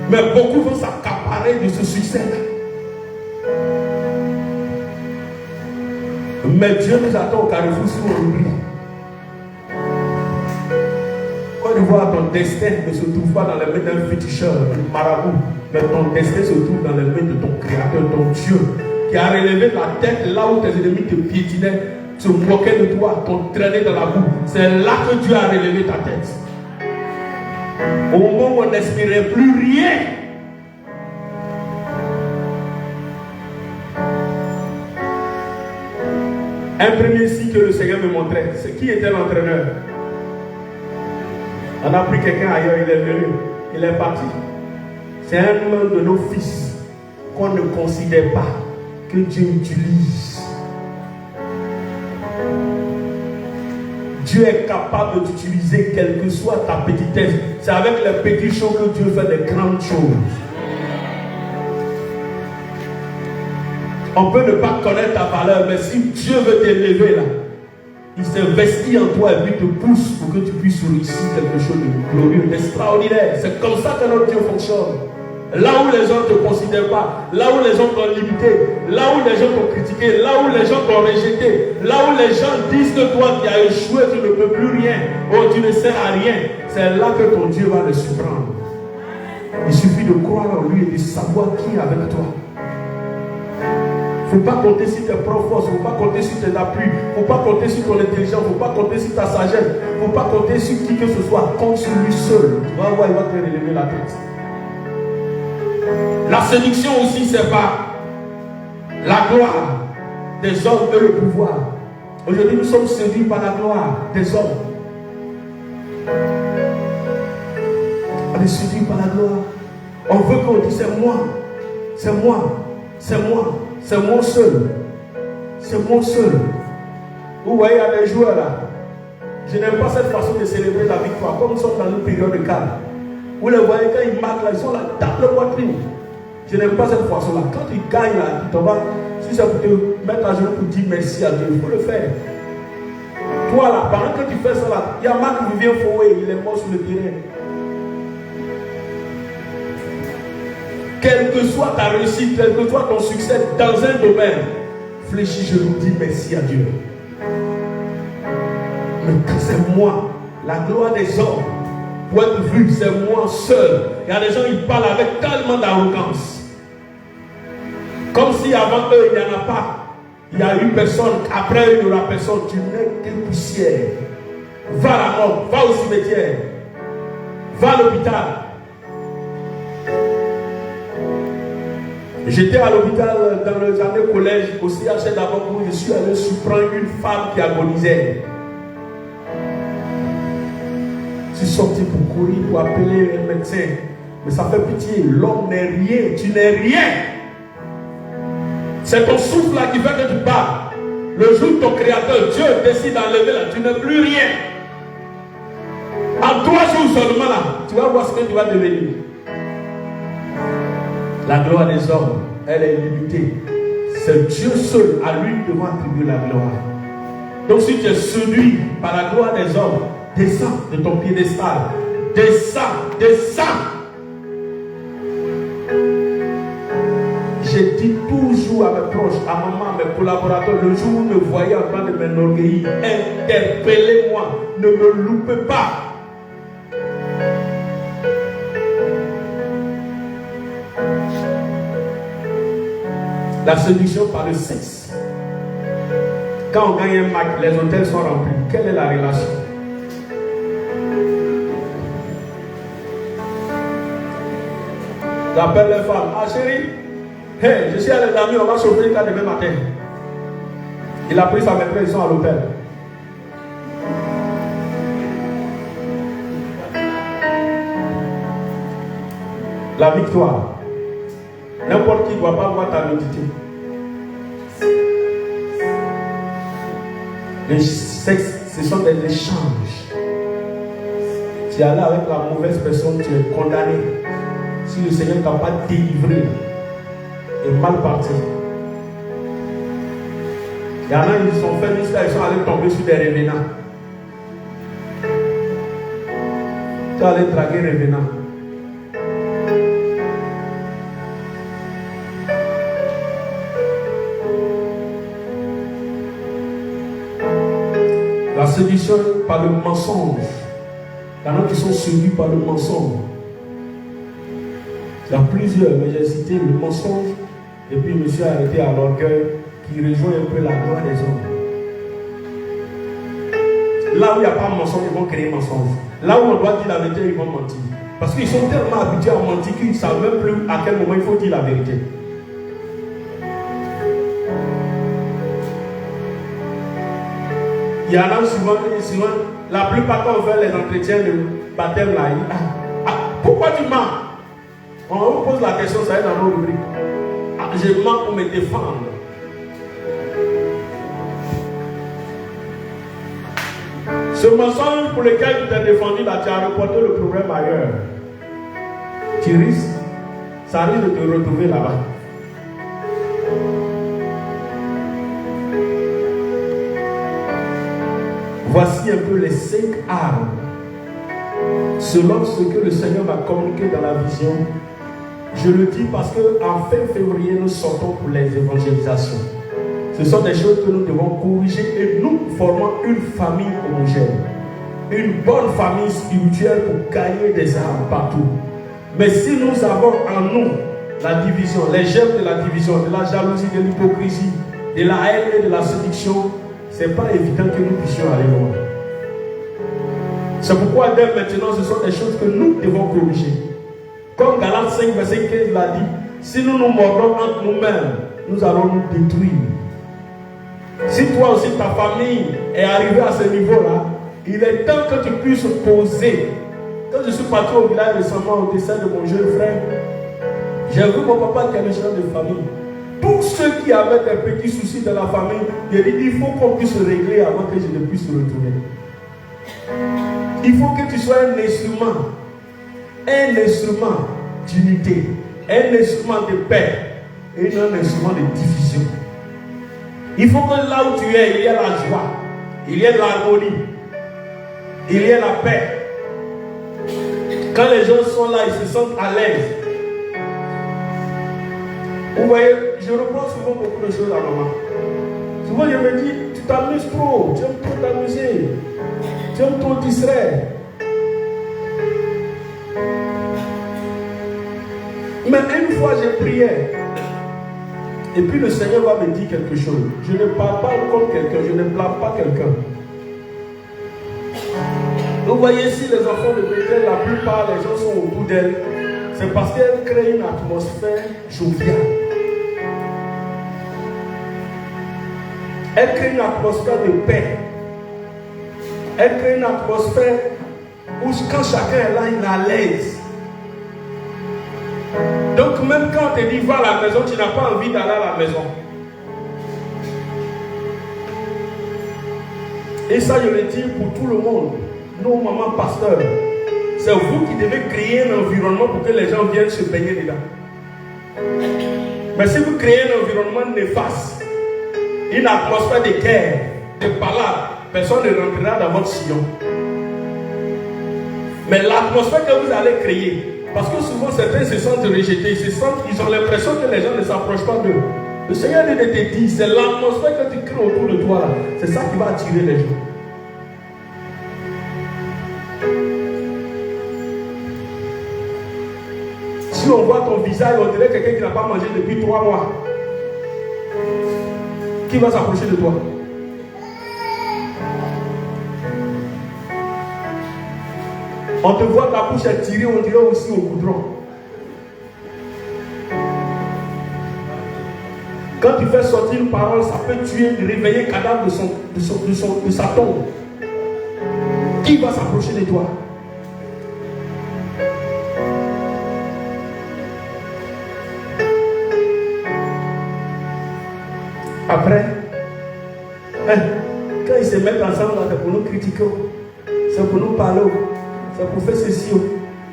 Mais beaucoup vont s'accaparer de ce succès-là. Mais Dieu nous attend au carrefour si on oublie. Quand tu vois ton destin ne se trouve pas dans les mains d'un féticheur, d'un marabout, mais ton destin se trouve dans les mains de ton Créateur, ton Dieu, qui a relevé la tête là où tes ennemis te piétinaient, se moquaient de toi, t'ont traîné dans la boue. C'est là que Dieu a relevé ta tête. Au moment où on n'espérait plus rien, un premier signe que le Seigneur me montrait, c'est qui était l'entraîneur. On a pris quelqu'un ailleurs, il est venu, il est parti. C'est un de nos fils qu'on ne considère pas, que Dieu utilise. Dieu est capable de t'utiliser, quelle que soit ta petitesse. C'est avec les petites choses que Dieu fait des grandes choses. On peut ne pas connaître ta valeur, mais si Dieu veut t'élever là, il s'investit en toi et puis te pousse pour que tu puisses réussir quelque chose de glorieux, d'extraordinaire. C'est comme ça que notre Dieu fonctionne. Là où les gens ne te considèrent pas, là où les gens t'ont limité, là où les gens t'ont critiqué, là où les gens t'ont rejeté, là où les gens disent que toi tu as échoué, tu ne peux plus rien, oh tu ne sers à rien, c'est là que ton Dieu va le surprendre. Il suffit de croire en lui et de savoir qui est avec toi. Il ne faut pas compter sur tes propres forces, il ne faut pas compter sur tes appuis, il ne faut pas compter sur ton intelligence, il ne faut pas compter sur ta sagesse, il ne faut pas compter sur qui que ce soit, compte sur lui seul. Tu vas voir, il va te relever la tête. La séduction aussi, c'est pas la gloire des hommes et le pouvoir. Aujourd'hui, nous sommes séduits par la gloire des hommes. On est séduits par la gloire. On veut qu'on dise c'est moi, c'est moi, c'est moi, c'est moi seul. C'est moi seul. Vous voyez, il y a des joueurs là. Je n'aime pas cette façon de célébrer la victoire. Comme nous sommes dans une période de calme. Vous les voyez, quand ils marquent là, ils sont là, tapent le poitrine. Je n'aime pas cette façon là. Quand ils gagnent là, tu t'en vas. Si ça peut te mettre à genoux pour dire merci à Dieu, il faut le faire. Toi là, pendant que tu fais ça là, il y a Marc qui vient fouer, il est mort sur le terrain. Quelle que soit ta réussite, quel que soit ton succès dans un domaine, fléchis, je vous dis merci à Dieu. Mais quand c'est moi, la gloire des hommes, pour être vu, c'est moi seul. Il y a des gens qui parlent avec tellement d'arrogance. Comme si avant eux, il n'y en a pas. Il y a eu personne, après eux, il n'y aura personne. Tu n'es que poussière. Va à la mort, va au cimetière, va à l'hôpital. J'étais à l'hôpital dans les années collège, au CHR d'abord, où je suis allé surprendre une femme qui agonisait. Je suis sorti pour courir, pour appeler un médecin. Mais ça fait pitié. L'homme n'est rien. Tu n'es rien. C'est ton souffle là qui fait que tu pars. Le jour où ton créateur, Dieu, décide d'enlever là, tu n'es plus rien. En 3 jours seulement là, tu vas voir ce que tu vas devenir. La gloire des hommes, elle est limitée. C'est Dieu seul, à lui devant attribuer la gloire. Donc si tu es séduit par la gloire des hommes, descends de ton piédestal. Descends, descends. J'ai dit toujours à mes proches, à maman, à mes collaborateurs, le jour où vous me voyez en train de m'enorgueillir, interpellez-moi, ne me loupez pas. La séduction par le sexe. Quand on gagne un match, les hôtels sont remplis. Quelle est la relation? J'appelle les femmes. Ah chérie, hey, je suis à les amis, on va chauffer le cas demain matin. Il a pris sa maîtresse, ils sont à l'hôtel. La victoire. N'importe qui ne doit pas voir ta nudité. Le sexe, ce sont des échanges. Tu es allé avec la mauvaise personne, tu es condamné. Si le Seigneur ne t'a pas délivré, est mal parti. Il y en a, ils sont fait mystère, ils sont allés tomber sur des revenants. Tu es allé draguer revenants. La séduction par le mensonge. Il y en a qui sont séduits par le mensonge. Il y a plusieurs, mais j'ai cité le mensonge. Et puis je me suis arrêté à l'orgueil qui rejoint un peu la gloire des hommes. Là où il n'y a pas de mensonge, ils vont créer mensonge. Là où on doit dire la vérité, ils vont mentir. Parce qu'ils sont tellement habitués à mentir qu'ils ne savent même plus à quel moment il faut dire la vérité. Il y en a souvent, la plupart quand on fait les entretiens de baptême là, pourquoi tu mens? On vous pose la question, ça est dans nos rubriques. Je mens pour me défendre. Ce mensonge pour lequel tu t'es défendu, là, tu as reporté le problème ailleurs. Tu risques, ça risque de te retrouver là-bas. Voici un peu les 5 armes, selon ce que le Seigneur m'a communiqué dans la vision. Je le dis parce qu'en fin février, nous sortons pour les évangélisations. Ce sont des choses que nous devons corriger et nous formons une famille homogène. Une bonne famille spirituelle pour gagner des âmes partout. Mais si nous avons en nous la division, les germes de la division, de la jalousie, de l'hypocrisie, de la haine et de la séduction, ce n'est pas évident que nous puissions aller loin. C'est pourquoi dès maintenant, ce sont des choses que nous devons corriger. Comme Galates 5, verset 15 l'a dit, si nous nous mordons entre nous-mêmes, nous allons nous détruire. Si toi aussi ta famille est arrivée à ce niveau-là, il est temps que tu puisses poser. Quand je suis parti au village récemment au décès de mon jeune frère, j'ai vu mon papa qui avait changé de famille. Tous ceux qui avaient des petits soucis de la famille, il dit il faut qu'on puisse régler avant que je ne puisse retourner. Il faut que tu sois un instrument d'unité, un instrument de paix et non un instrument de division. Il faut que là où tu es, il y ait la joie, il y ait l'harmonie, il y ait la paix. Quand les gens sont là, ils se sentent à l'aise. Vous voyez, je reprends souvent beaucoup de choses à maman. Souvent, je me dis, tu t'amuses trop, tu aimes trop t'amuser, tu aimes trop distraire. Mais une fois, j'ai prié. Et puis le Seigneur va me dire quelque chose. Je ne parle pas comme quelqu'un, je ne blâme pas quelqu'un. Vous voyez, si les enfants de Bethel, la plupart des gens sont autour d'elle, c'est parce qu'elle crée une atmosphère joviale. Elle crée une atmosphère de paix. Elle crée une atmosphère où quand chacun est là, il est à l'aise. Donc même quand on te dit va à la maison, tu n'as pas envie d'aller à la maison. Et ça, je le dis pour tout le monde. Nos mamans pasteurs, c'est vous qui devez créer un environnement pour que les gens viennent se baigner dedans. Mais si vous créez un environnement néfaste, une atmosphère de guerre, de palabres, personne ne rentrera dans votre sillon. Mais l'atmosphère que vous allez créer, parce que souvent certains se sentent rejetés, ils ont l'impression que les gens ne s'approchent pas d'eux. Le Seigneur te dit, c'est l'atmosphère que tu crées autour de toi, c'est ça qui va attirer les gens. Si on voit ton visage, on dirait quelqu'un qui n'a pas mangé depuis 3 mois. Qui va s'approcher de toi? On te voit, ta bouche est tirée, on dirait aussi au goudron. Quand tu fais sortir une parole, ça peut tuer, réveiller le cadavre de sa tombe. Qui va s'approcher de toi? Après, quand ils se mettent ensemble, c'est pour nous critiquer, c'est pour nous parler, c'est pour faire ceci,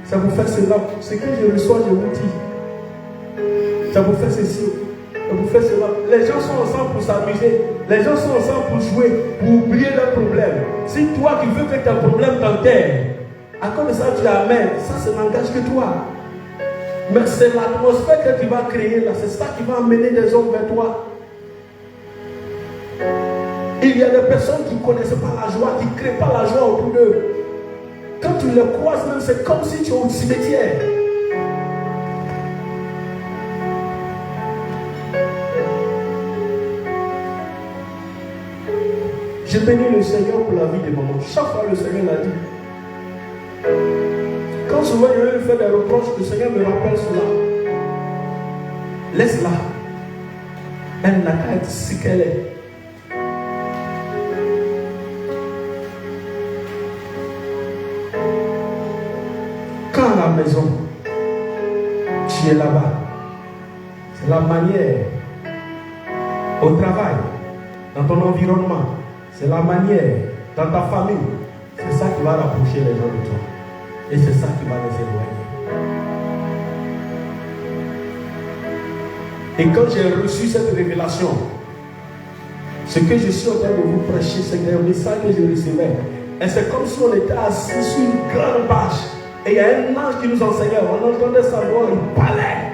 c'est pour faire cela. Ce que je reçois, je vous dis. C'est pour faire ceci, c'est pour faire cela. Les gens sont ensemble pour s'amuser, les gens sont ensemble pour jouer, pour oublier leurs problèmes. Si toi tu veux que tes problèmes t'enterrent, à cause de ça tu amènes, ça n'engage que toi. Mais c'est l'atmosphère que tu vas créer là, c'est ça qui va amener des hommes vers toi. Il y a des personnes qui ne connaissent pas la joie, qui ne créent pas la joie autour d'eux. Quand tu les croises même, c'est comme si tu es au cimetière. Je bénis le Seigneur pour la vie des mamans. Chaque fois le Seigneur l'a dit. Quand souvent je vais lui faire des reproches, le Seigneur me rappelle cela. Laisse-la. Elle n'a qu'à être ce qu'elle est. Quand à la maison, tu es là-bas, c'est la manière. Au travail, dans ton environnement, c'est la manière. Dans ta famille, tu vas rapprocher les gens de toi. Et c'est ça qui va les éloigner. Et quand j'ai reçu cette révélation, ce que je suis en train de vous prêcher, c'est un message que je recevais. Et c'est comme si on était assis sur une grande bâche. Et il y a un ange qui nous enseignait. On entendait sa voix, il parlait.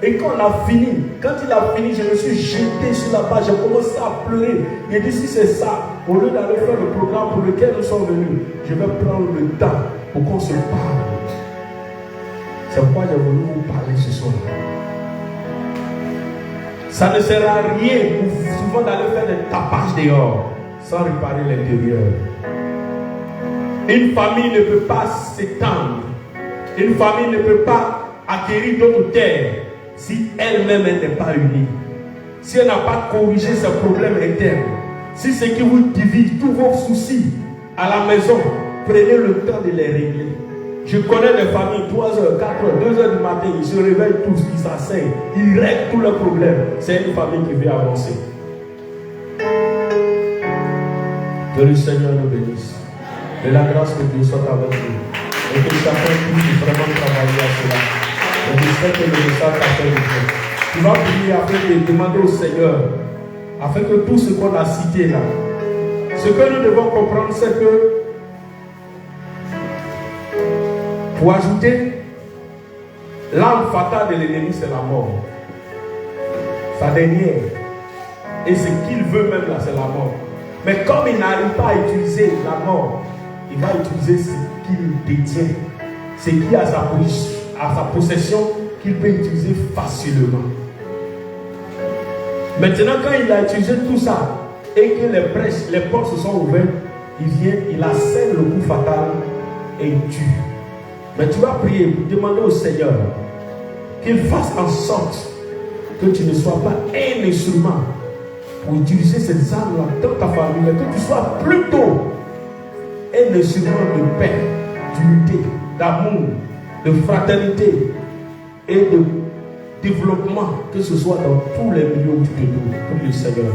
Et quand on a fini, quand il a fini, je me suis jeté sur la bâche. J'ai commencé à pleurer. Il dit, si c'est ça, au lieu d'aller faire le programme pour lequel nous sommes venus, je vais prendre le temps pour qu'on se parle. C'est pourquoi j'ai voulu vous parler ce soir. Ça ne sert à rien souvent d'aller faire des tapages dehors sans réparer l'intérieur. Une famille ne peut pas s'étendre. Une famille ne peut pas acquérir d'autres terres si elle-même n'est pas unie. Si elle n'a pas corrigé ses problèmes internes. Si ce qui vous divise, tous vos soucis à la maison, prenez le temps de les régler. Je connais des familles, 3h, 4h, 2h du matin, ils se réveillent tous, ils s'asseyent, ils règlent tous leurs problèmes. C'est une famille qui veut avancer. Que le Seigneur nous bénisse. Que la grâce de Dieu soit avec nous. Et que chacun puisse vraiment travailler à cela. Et je sais que le message a fait le bien. Tu vas prier afin de demander au Seigneur, afin que tout ce qu'on a cité là, ce que nous devons comprendre, c'est que pour ajouter, l'arme fatale de l'ennemi, c'est la mort. Sa dernière. Et ce qu'il veut même là, c'est la mort. Mais comme il n'arrive pas à utiliser la mort, il va utiliser ce qu'il détient, ce qui est à sa possession, qu'il peut utiliser facilement. Maintenant, quand il a utilisé tout ça, et que les brèches, les portes se sont ouvertes, il vient, il assène le coup fatal et il tue. Mais tu vas prier pour demander au Seigneur qu'il fasse en sorte que tu ne sois pas un instrument pour utiliser ces armes-là dans ta famille, que tu sois plutôt un instrument de paix, d'unité, d'amour, de fraternité et de développement, que ce soit dans tous les milieux où tu te trouves. Pour le Seigneur.